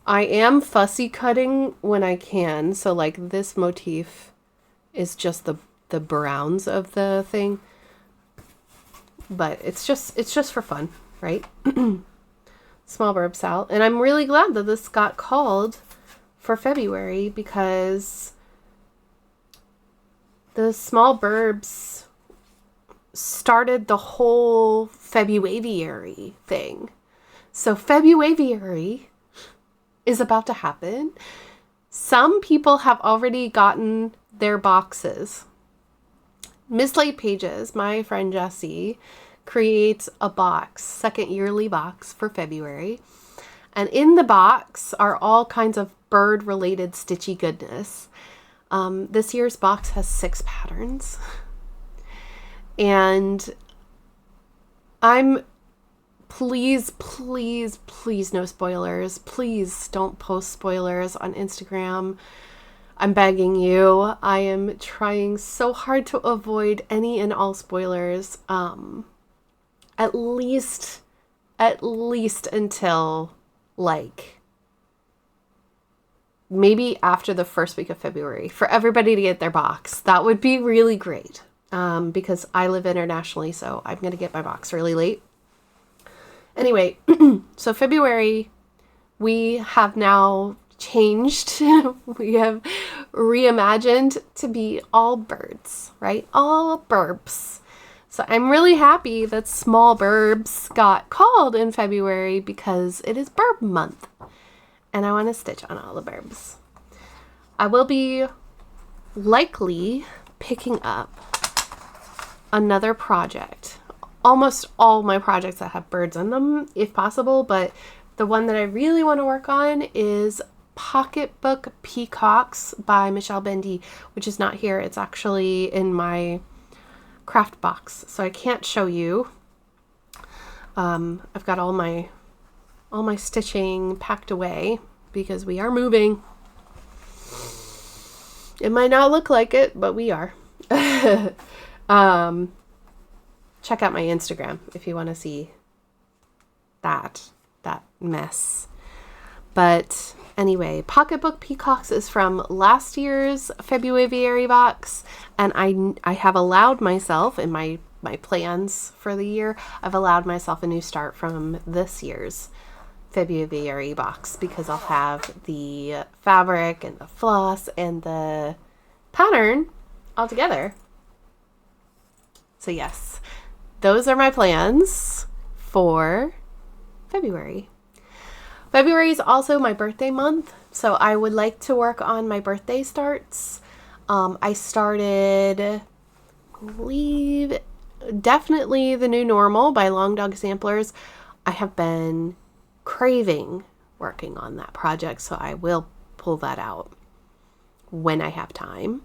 Speaker 1: I am fussy cutting when I can. So like this motif is just the browns of the thing. But it's just for fun, right? Small burb Sal. And I'm really glad that this got called for February because the small burbs started the whole Februaviary thing. So Februaviary is about to happen. Some people have already gotten their boxes. Mislaid Pages, my friend Jessie, creates a box, second yearly box for February. And in the box are all kinds of bird related stitchy goodness. This year's box has 6 patterns. And please, please, please no spoilers. Please don't post spoilers on Instagram. I'm begging you. I am trying so hard to avoid any and all spoilers. At least until like maybe after the first week of February for everybody to get their box. That would be really great. Because I live internationally, so I'm going to get my box really late. Anyway, so February, we have now changed. We have reimagined to be all birds, right? All burbs. So I'm really happy that small burbs got called in February because it is burb month. And I want to stitch on all the burbs. I will be likely picking up another project. Almost all my projects that have birds in them, if possible, but the one that I really want to work on is Pocketbook Peacocks by Michelle Bendy, which is not here. It's actually in my craft box, so I can't show you. I've got all my stitching packed away because we are moving. It might not look like it, but we are. Check out my Instagram if you want to see that mess. But anyway, Pocketbook Peacocks is from last year's February box, and I have allowed myself in my plans for the year, I've allowed myself a new start from this year's February box because I'll have the fabric and the floss and the pattern all together. So yes, those are my plans for February. February is also my birthday month, so I would like to work on my birthday starts. I started, I believe, definitely The New Normal by Long Dog Samplers. I have been craving working on that project, so I will pull that out when I have time.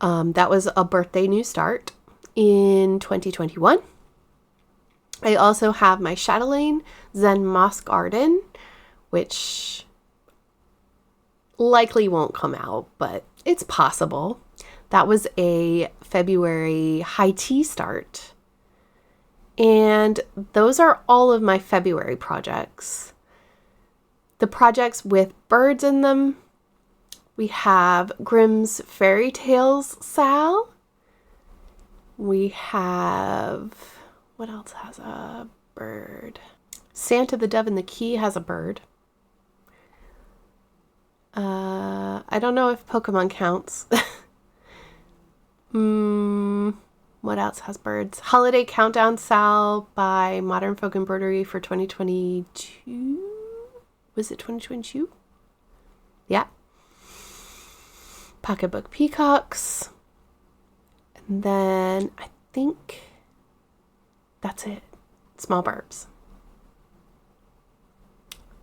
Speaker 1: That was a birthday new start. in 2021. I also have my Chatelaine Zen Moss Garden, which likely won't come out, but it's possible. That was a February high tea start. And those are all of my February projects. The projects with birds in them, we have Grimm's Fairy Tales Sal. We have, what else has a bird? Santa the Dove and the Key has a bird. I don't know if Pokemon counts. What else has birds? Holiday Countdown Sal by Modern Folk Embroidery for 2022. Was it 2022? Yeah. Pocketbook Peacocks. And then I think that's it. Small Barbs.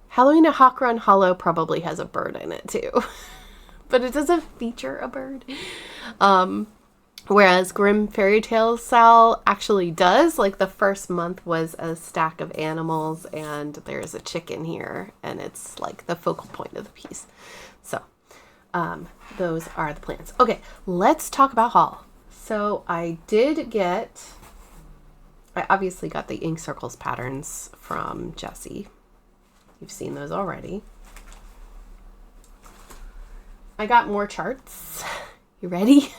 Speaker 1: Halloween at Hawk Run Hollow probably has a bird in it too. But it doesn't feature a bird. Whereas Grimm Fairy Tales Sal actually does. Like the first month was a stack of animals and there's a chicken here and it's like the focal point of the piece. So those are the plans. Okay, let's talk about haul. So I obviously got the ink circles patterns from Jessie. You've seen those already. I got more charts. You ready?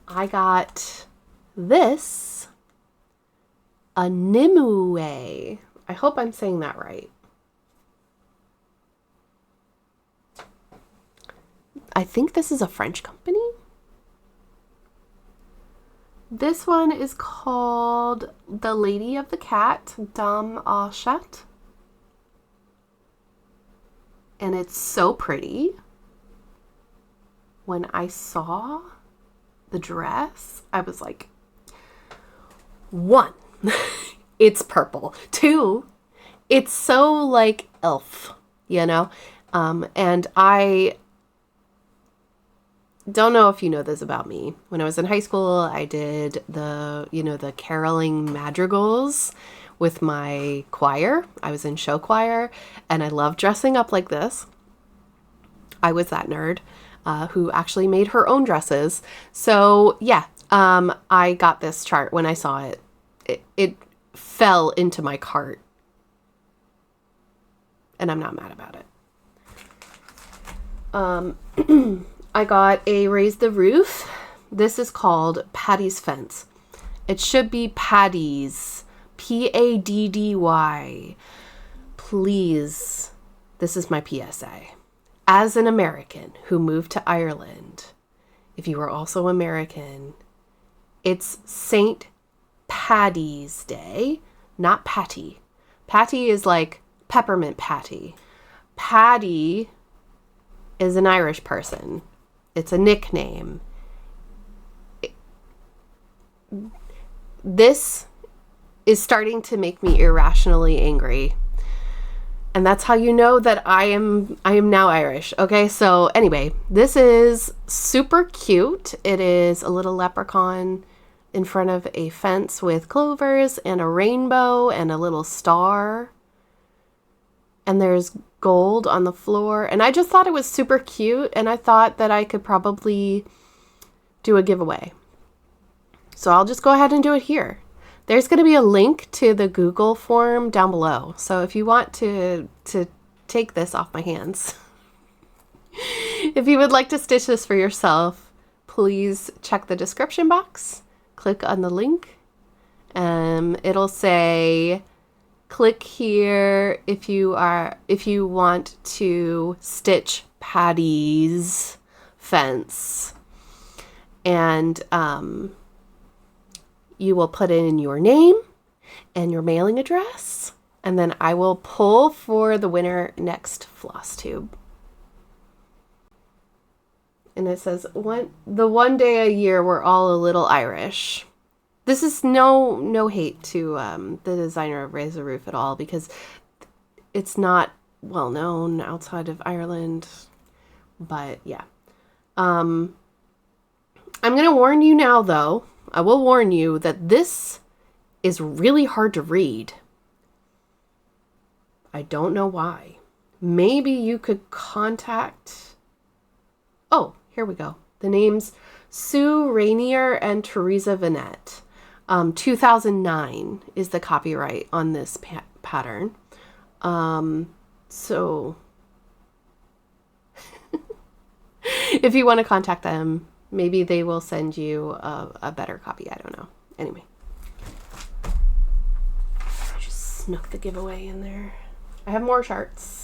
Speaker 1: I got this, a Nimue. I hope I'm saying that right. I think this is a French company. This one is called The Lady of the Cat, Dame au Chat. And it's so pretty. When I saw the dress, I was like, 1, it's purple. 2, it's so like elf, you know? And I don't know if you know this about me. When I was in high school, I did the caroling madrigals with my choir. I was in show choir and I love dressing up like this. I was that nerd who actually made her own dresses. So yeah, I got this chart when I saw it. It fell into my cart and I'm not mad about it. I got a Raise the Roof. This is called Paddy's Fence. It should be Paddy's. Paddy. Please, this is my PSA. As an American who moved to Ireland, if you are also American, it's St. Paddy's Day, not Patty. Patty is like peppermint patty. Paddy is an Irish person. It's a nickname. This is starting to make me irrationally angry. And that's how you know that I am now Irish. Okay, so anyway, this is super cute. It is a little leprechaun in front of a fence with clovers and a rainbow and a little star. And there's gold on the floor. And I just thought it was super cute. And I thought that I could probably do a giveaway. So I'll just go ahead and do it here. There's going to be a link to the Google form down below. So if you want to take this off my hands, if you would like to stitch this for yourself, please check the description box. Click on the link. It'll say, click here if you want to stitch Paddy's Fence. And you will put in your name and your mailing address, and then I will pull for the winner next Flosstube. And it says, the one day a year we're all a little Irish. This is no hate to the designer of Raise the Roof at all, because it's not well known outside of Ireland. But yeah. I'm going to warn you now, though. I will warn you that this is really hard to read. I don't know why. Maybe you could contact... Oh, here we go. The names Sue Rainier and Teresa Vanette. 2009 is the copyright on this pattern. So if you want to contact them, maybe they will send you a better copy. I don't know. Anyway. I just snuck the giveaway in there. I have more charts.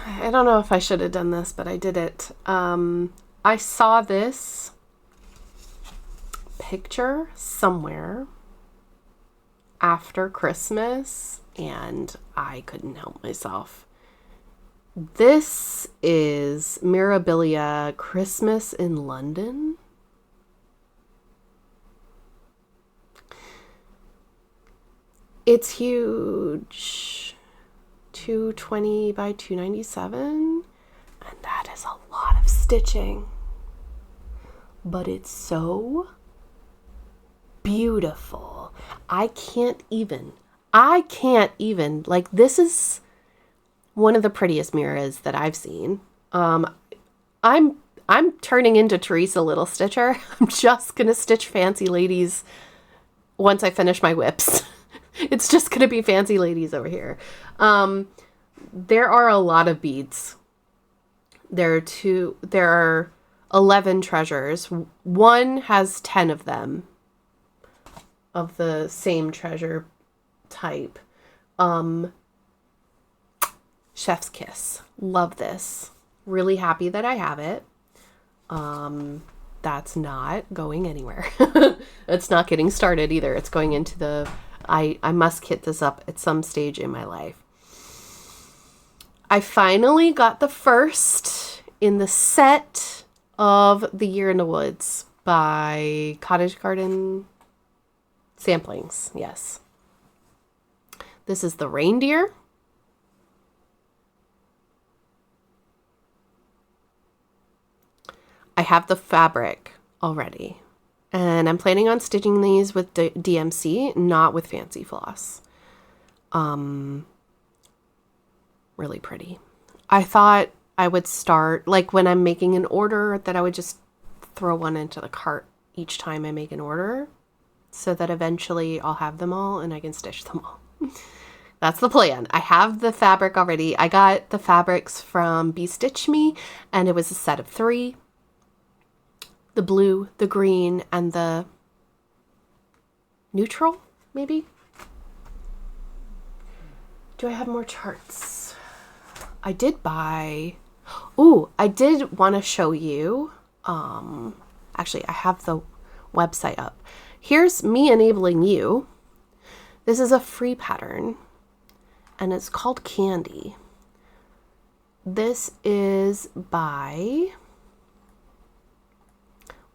Speaker 1: I don't know if I should have done this, but I did it. I saw this picture somewhere after Christmas, and I couldn't help myself. This is Mirabilia Christmas in London. It's huge. 220 by 297, and that is a lot of stitching, but it's so beautiful. I can't even, like, this is one of the prettiest mirrors that I've seen. I'm turning into Teresa Little Stitcher. I'm just gonna stitch fancy ladies once I finish my whips. It's just going to be fancy ladies over here. There are a lot of beads. There are 11 treasures. One has 10 of them of the same treasure type. Chef's Kiss. Love this. Really happy that I have it. That's not going anywhere. It's not getting started either. It's going into the... I must kit this up at some stage in my life. I finally got the first in the set of The Year in the Woods by Cottage Garden Samplings. Yes. This is the reindeer. I have the fabric already. And I'm planning on stitching these with DMC, not with fancy floss. Really pretty. I thought I would start, like when I'm making an order, that I would just throw one into the cart each time I make an order, so that eventually I'll have them all and I can stitch them all. That's the plan. I have the fabric already. I got the fabrics from Be Stitch Me, and it was a set of 3. The blue, the green, and the neutral, maybe? Do I have more charts? I did buy... Ooh, I did want to show you... Actually, I have the website up. Here's me enabling you. This is a free pattern, and it's called Candy. This is by...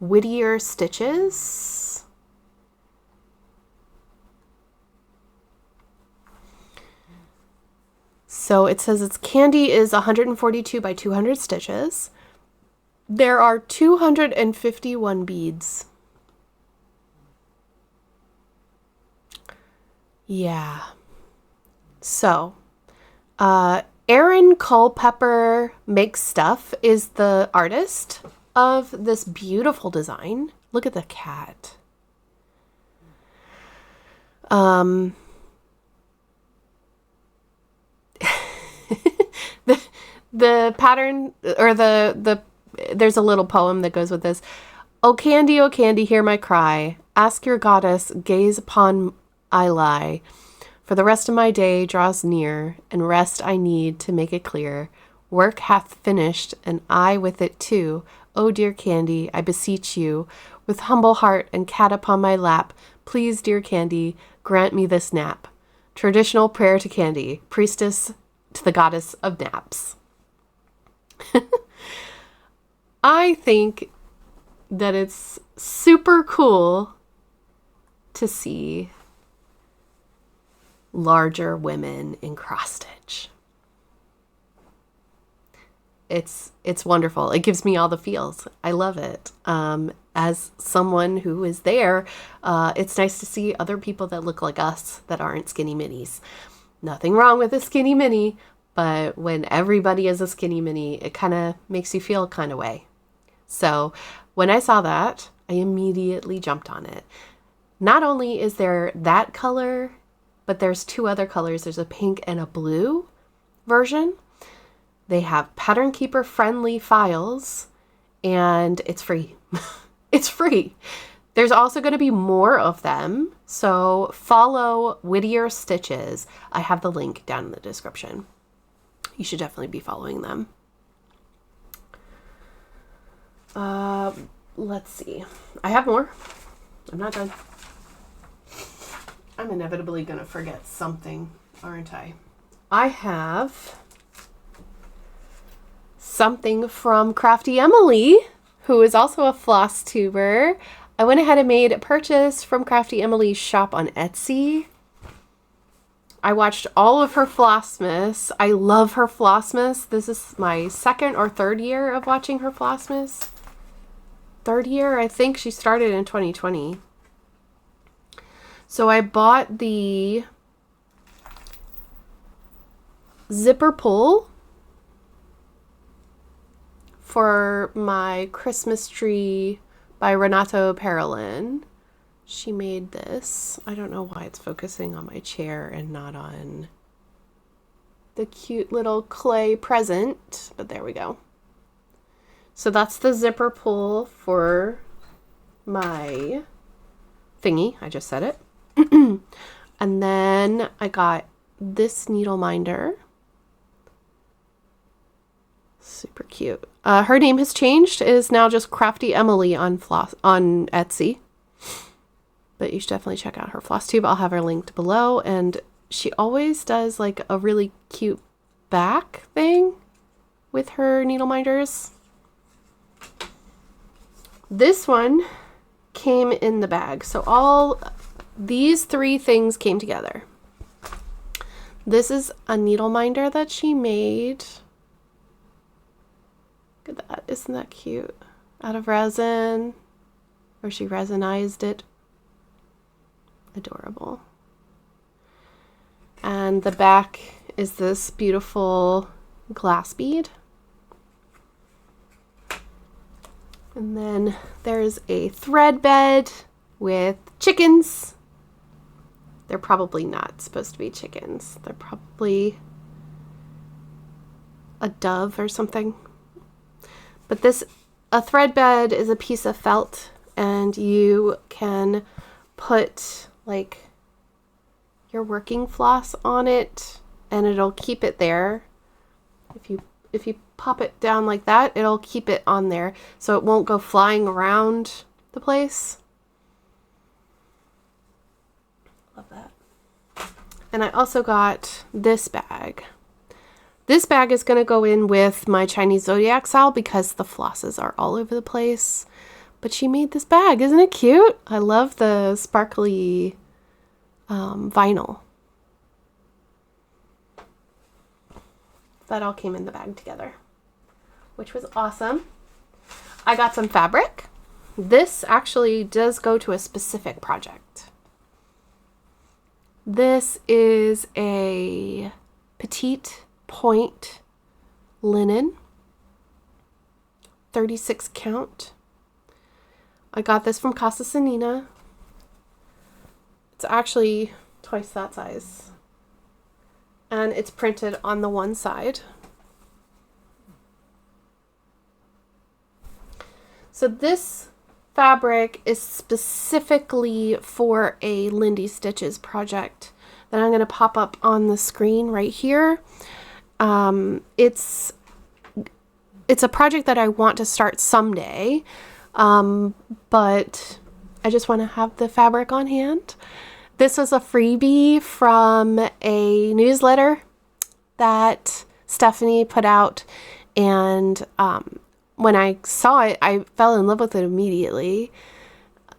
Speaker 1: Whittier Stitches. So it says its candy is 142 by 200 stitches. There are 251 beads. Yeah. So, Erin Culpepper Makes Stuff is the artist of this beautiful design. Look at the cat. The pattern, or there's a little poem that goes with this. Oh candy, hear my cry. Ask your goddess, gaze upon I lie. For the rest of my day draws near, and rest I need to make it clear. Work hath finished, and I with it too. Oh, dear Candy, I beseech you, with humble heart and cat upon my lap, please, dear Candy, grant me this nap. Traditional prayer to Candy, priestess to the goddess of naps. I think that it's super cool to see larger women in cross stitch. it's wonderful. It gives me all the feels. I love it. As someone who is there, it's nice to see other people that look like us that aren't skinny minis. Nothing wrong with a skinny mini, but when everybody is a skinny mini, it kind of makes you feel kind of way. So when I saw that, I immediately jumped on it. Not only is there that color, but there's two other colors. There's a pink and a blue version. They have Pattern Keeper friendly files, and it's free. It's free. There's also going to be more of them. So follow Whittier Stitches. I have the link down in the description. You should definitely be following them. Let's see. I have more. I'm not done. I'm inevitably going to forget something, aren't I? I have something from Crafty Emily, who is also a floss tuber. I went ahead and made a purchase from Crafty Emily's shop on Etsy. I watched all of her Flossmas. I love her Flossmas. This is my second or third year of watching her Flossmas. Third year, I think she started in 2020. So I bought the zipper pull for my Christmas tree by Renato Parolin. She made this. I don't know why it's focusing on my chair and not on the cute little clay present, but there we go. So that's the zipper pull for my thingy. I just said it. And then I got this needle minder. Super cute. Her name has changed. It is now just Crafty Emily on Etsy. But you should definitely check out her Flosstube. I'll have her linked below. And she always does like a really cute back thing with her needle minders. This one came in the bag. So all these three things came together. This is a needle minder that she made. Look at that. Isn't that cute? Out of resin. Or she resinized it. Adorable. And the back is this beautiful glass bead. And then there's a thread bed with chickens. They're probably not supposed to be chickens. They're probably a dove or something. But a thread bed is a piece of felt, and you can put like your working floss on it, and it'll keep it there. If you pop it down like that, it'll keep it on there, so it won't go flying around the place. Love that. And I also got this bag. This bag is going to go in with my Chinese Zodiac style because the flosses are all over the place. But she made this bag. Isn't it cute? I love the sparkly vinyl. That all came in the bag together, which was awesome. I got some fabric. This actually does go to a specific project. This is a petite point linen, 36 count. I got this from Casa Sanina. It's actually twice that size. And it's printed on the one side. So this fabric is specifically for a Lindy Stitches project that I'm going to pop up on the screen right here. It's a project that I want to start someday, but I just want to have the fabric on hand. This was a freebie from a newsletter that Stephanie put out, and when I saw it, I fell in love with it immediately.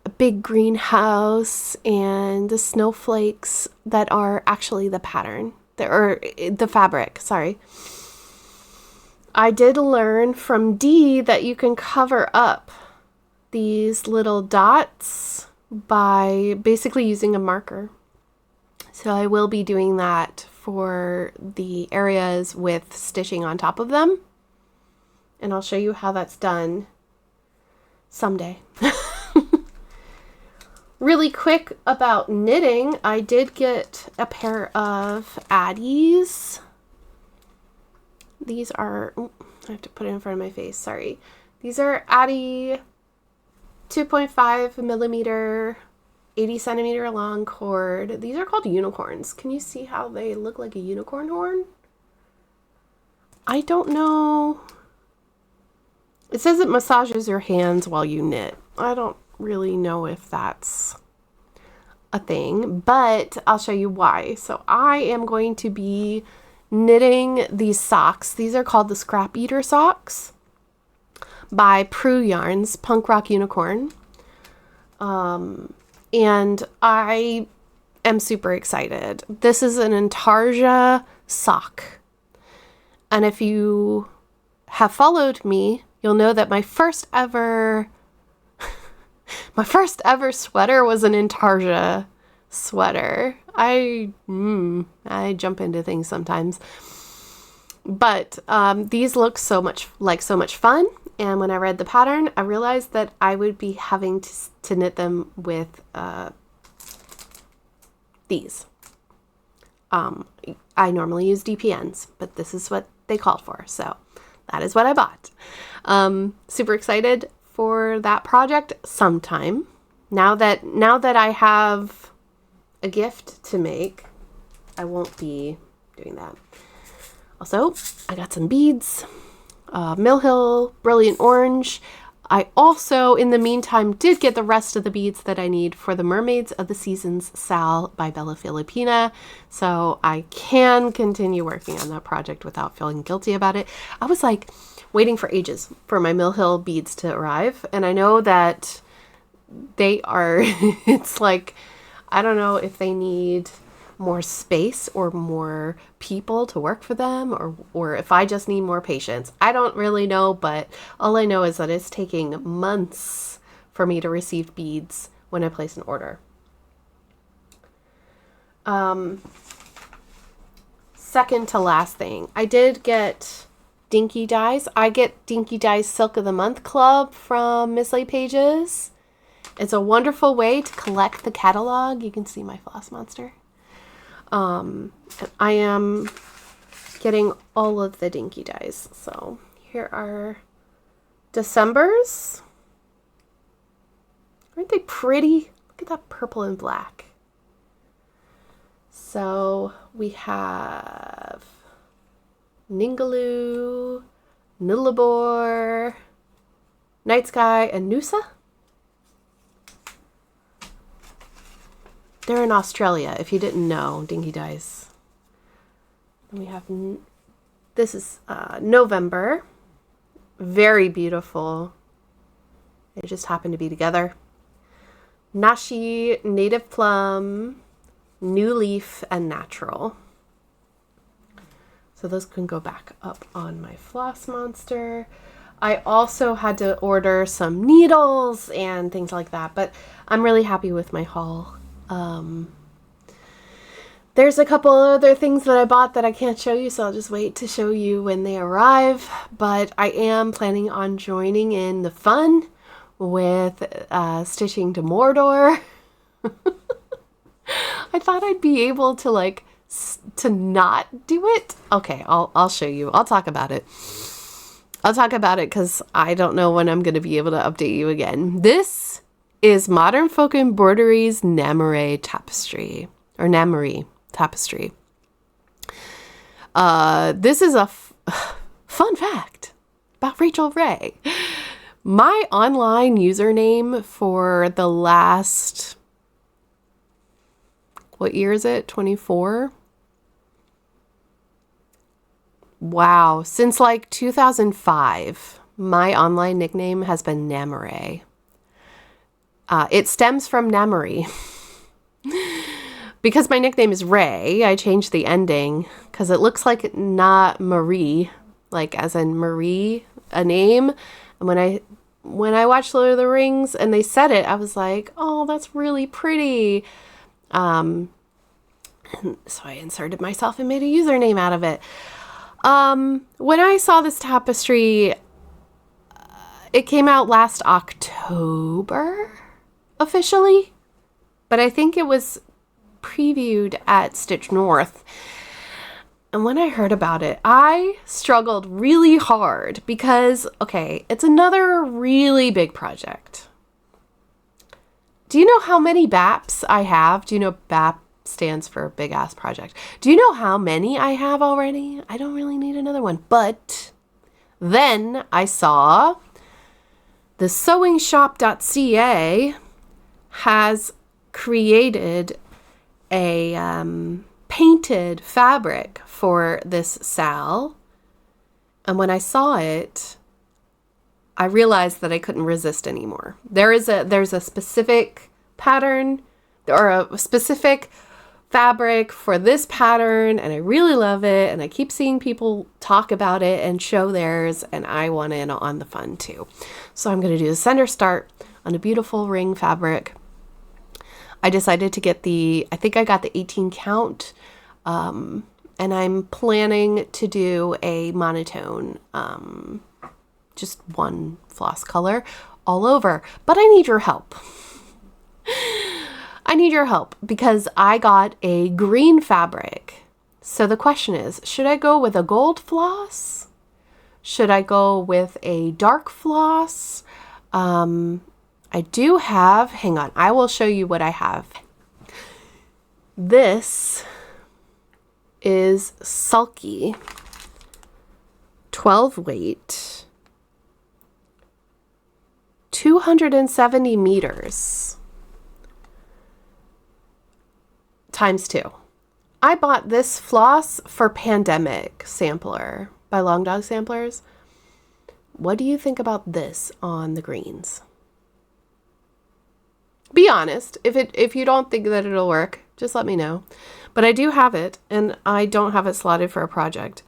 Speaker 1: A big greenhouse and the snowflakes that are actually the pattern, or the fabric, sorry. I did learn from Dee that you can cover up these little dots by basically using a marker. So I will be doing that for the areas with stitching on top of them. And I'll show you how that's done someday. Really quick about knitting, I did get a pair of Addies. These are, I have to put it in front of my face, sorry. These are Addie 2.5 millimeter, 80 centimeter long cord. These are called unicorns. Can you see how they look like a unicorn horn? I don't know. It says it massages your hands while you knit. I don't really know if that's a thing, but I'll show you why. So I am going to be knitting these socks. These are called the Scrap Eater socks by Prue Yarns, Punk Rock Unicorn. And I am super excited. This is an intarsia sock. And if you have followed me, you'll know that my first ever sweater was an intarsia sweater. I jump into things sometimes. But these look so much fun. And when I read the pattern, I realized that I would be having to knit them with these. I normally use DPNs, but this is what they called for. So that is what I bought. Super excited for that project sometime. Now that I have a gift to make, I won't be doing that. Also, I got some beads. Mill Hill Brilliant Orange. I also, in the meantime, did get the rest of the beads that I need for the Mermaids of the Seasons Sal by Bella Filipina. So I can continue working on that project without feeling guilty about it. I was like waiting for ages for my Mill Hill beads to arrive. And I know that they are, it's like, I don't know if they need more space or more people to work for them, or if I just need more patience. I don't really know, but all I know is that it's taking months for me to receive beads when I place an order. Second to last thing, I did get Dinky Dyes. I get Dinky Dyes Silk of the Month Club from Miss Lay Pages. It's a wonderful way to collect the catalog. You can see my floss monster. I am getting all of the Dinky Dyes. So here are December's. Aren't they pretty? Look at that purple and black. So we have Ningaloo, Nullarbor, Night Sky, and Noosa. They're in Australia, if you didn't know, Dinky Dyes. And we have, this is November. Very beautiful. They just happen to be together. Nashi, Native Plum, New Leaf, and Natural. So those can go back up on my floss monster. I also had to order some needles and things like that, but I'm really happy with my haul. There's a couple other things that I bought that I can't show you, so I'll just wait to show you when they arrive. But I am planning on joining in the fun with stitching to Mordor. I thought I'd be able to to not do it. Okay, I'll show you. I'll talk about it. I'll talk about it because I don't know when I'm going to be able to update you again. This is Modern Folk Embroidery's Namare Tapestry, or Namari Tapestry. This is a fun fact about Rachel Ray. My online username for the last, what year is it? 24? Wow. Since 2005, my online nickname has been Namare. It stems from Namari. Because my nickname is Ray, I changed the ending because it looks like not Marie like as in Marie, a name. And when I watched Lord of the Rings and they said it, I was like, oh, that's really pretty. And so I inserted myself and made a username out of it. When I saw this tapestry, it came out last October officially, but I think it was previewed at Stitch North. And when I heard about it, I struggled really hard because, okay, it's another really big project. Do you know how many BAPs I have? Do you know BAP stands for big ass project? Do you know how many I have already? I don't really need another one. But then I saw the sewingshop.ca has created a painted fabric for this Sal. And when I saw it, I realized that I couldn't resist anymore. There's a specific pattern or a specific fabric for this pattern, and I really love it, and I keep seeing people talk about it and show theirs, and I want in on the fun too. So I'm going to do the center start on a beautiful ring fabric. I decided to get I think I got the 18 count, and I'm planning to do a monotone, just one floss color all over, but I need your help. I need your help because I got a green fabric. So the question is, should I go with a gold floss? Should I go with a dark floss? I do have, hang on, I will show you what I have. This is Sulky 12 weight, 270 meters. Times 2. I bought this floss for Pandemic Sampler by Long Dog Samplers. What do you think about this on the greens? Be honest. If you don't think that it'll work, just let me know. But I do have it, and I don't have it slotted for a project.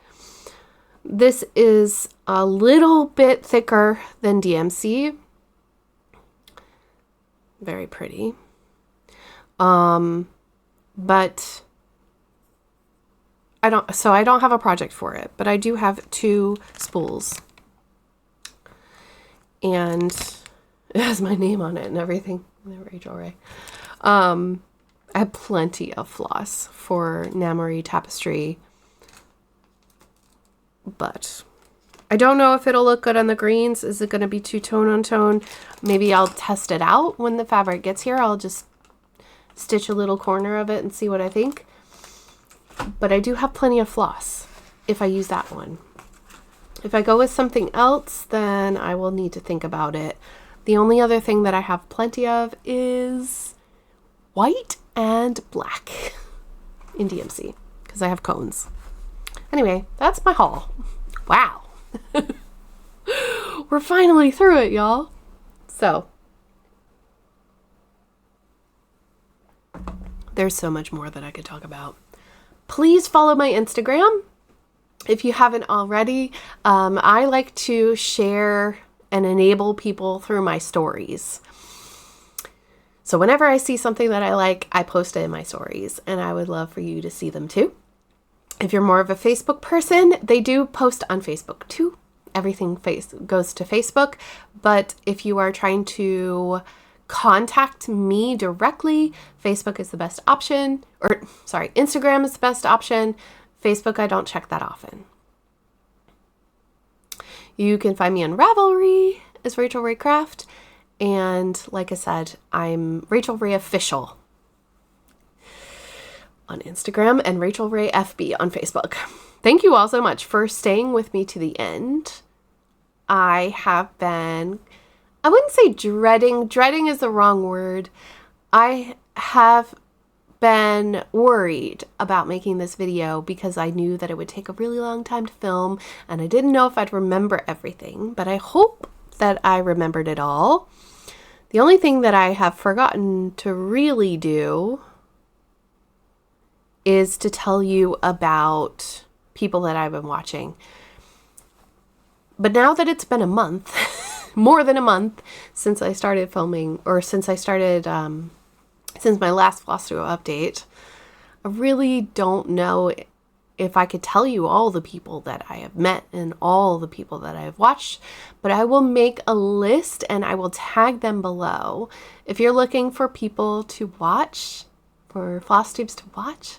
Speaker 1: This is a little bit thicker than DMC. Very pretty. But I don't have a project for it, but I do have 2 spools. And it has my name on it and everything. Rachel Ray. I have plenty of floss for Namory tapestry, but I don't know if it'll look good on the greens. Is it going to be too tone on tone? Maybe I'll test it out when the fabric gets here. I'll just stitch a little corner of it and see what I think. But I do have plenty of floss if I use that one. If I go with something else, then I will need to think about it. The only other thing that I have plenty of is white and black in DMC because I have cones. Anyway, that's my haul. Wow. We're finally through it, y'all. So there's so much more that I could talk about. Please follow my Instagram if you haven't already. I like to share and enable people through my stories. So whenever I see something that I like, I post it in my stories, and I would love for you to see them too. If you're more of a Facebook person, they do post on Facebook too. Everything goes to Facebook. But if you are trying to contact me directly, Facebook is the best option. Instagram is the best option. Facebook, I don't check that often. You can find me on Ravelry as Rachel Ray Craft. And like I said, I'm Rachel Ray Official on Instagram and Rachel Ray FB on Facebook. Thank you all so much for staying with me to the end. I have been, I wouldn't say dreading is the wrong word. I have been worried about making this video because I knew that it would take a really long time to film and I didn't know if I'd remember everything, but I hope that I remembered it all. The only thing that I have forgotten to really do is to tell you about people that I've been watching. But now that it's been a month, more than a month since I started filming, or since my last Flosstube update, I really don't know if I could tell you all the people that I have met and all the people that I have watched, but I will make a list and I will tag them below. If you're looking for people to watch, for Flosstubes to watch,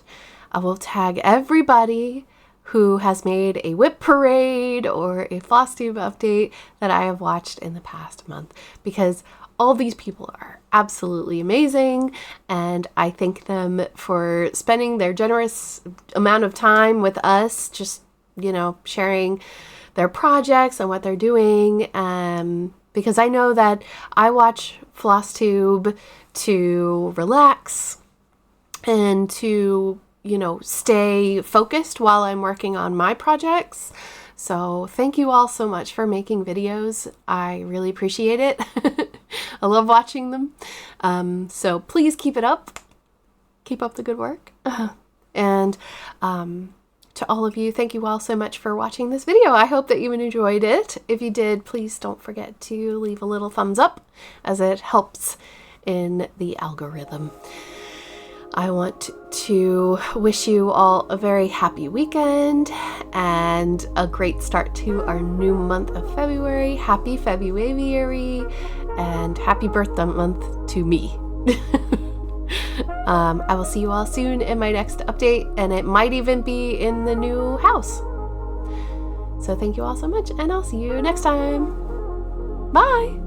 Speaker 1: I will tag everybody who has made a whip parade or a Flosstube update that I have watched in the past month, because all these people are absolutely amazing, and I thank them for spending their generous amount of time with us, just, you know, sharing their projects and what they're doing, because I know that I watch Flosstube to relax and to, you know, stay focused while I'm working on my projects. So thank you all so much for making videos. I really appreciate it. I love watching them. So please keep it up. Keep up the good work. And to all of you, thank you all so much for watching this video. I hope that you enjoyed it. If you did, please don't forget to leave a little thumbs up, as it helps in the algorithm. I want to wish you all a very happy weekend and a great start to our new month of February. Happy February and happy birthday month to me. I will see you all soon in my next update, and it might even be in the new house. So thank you all so much, and I'll see you next time. Bye!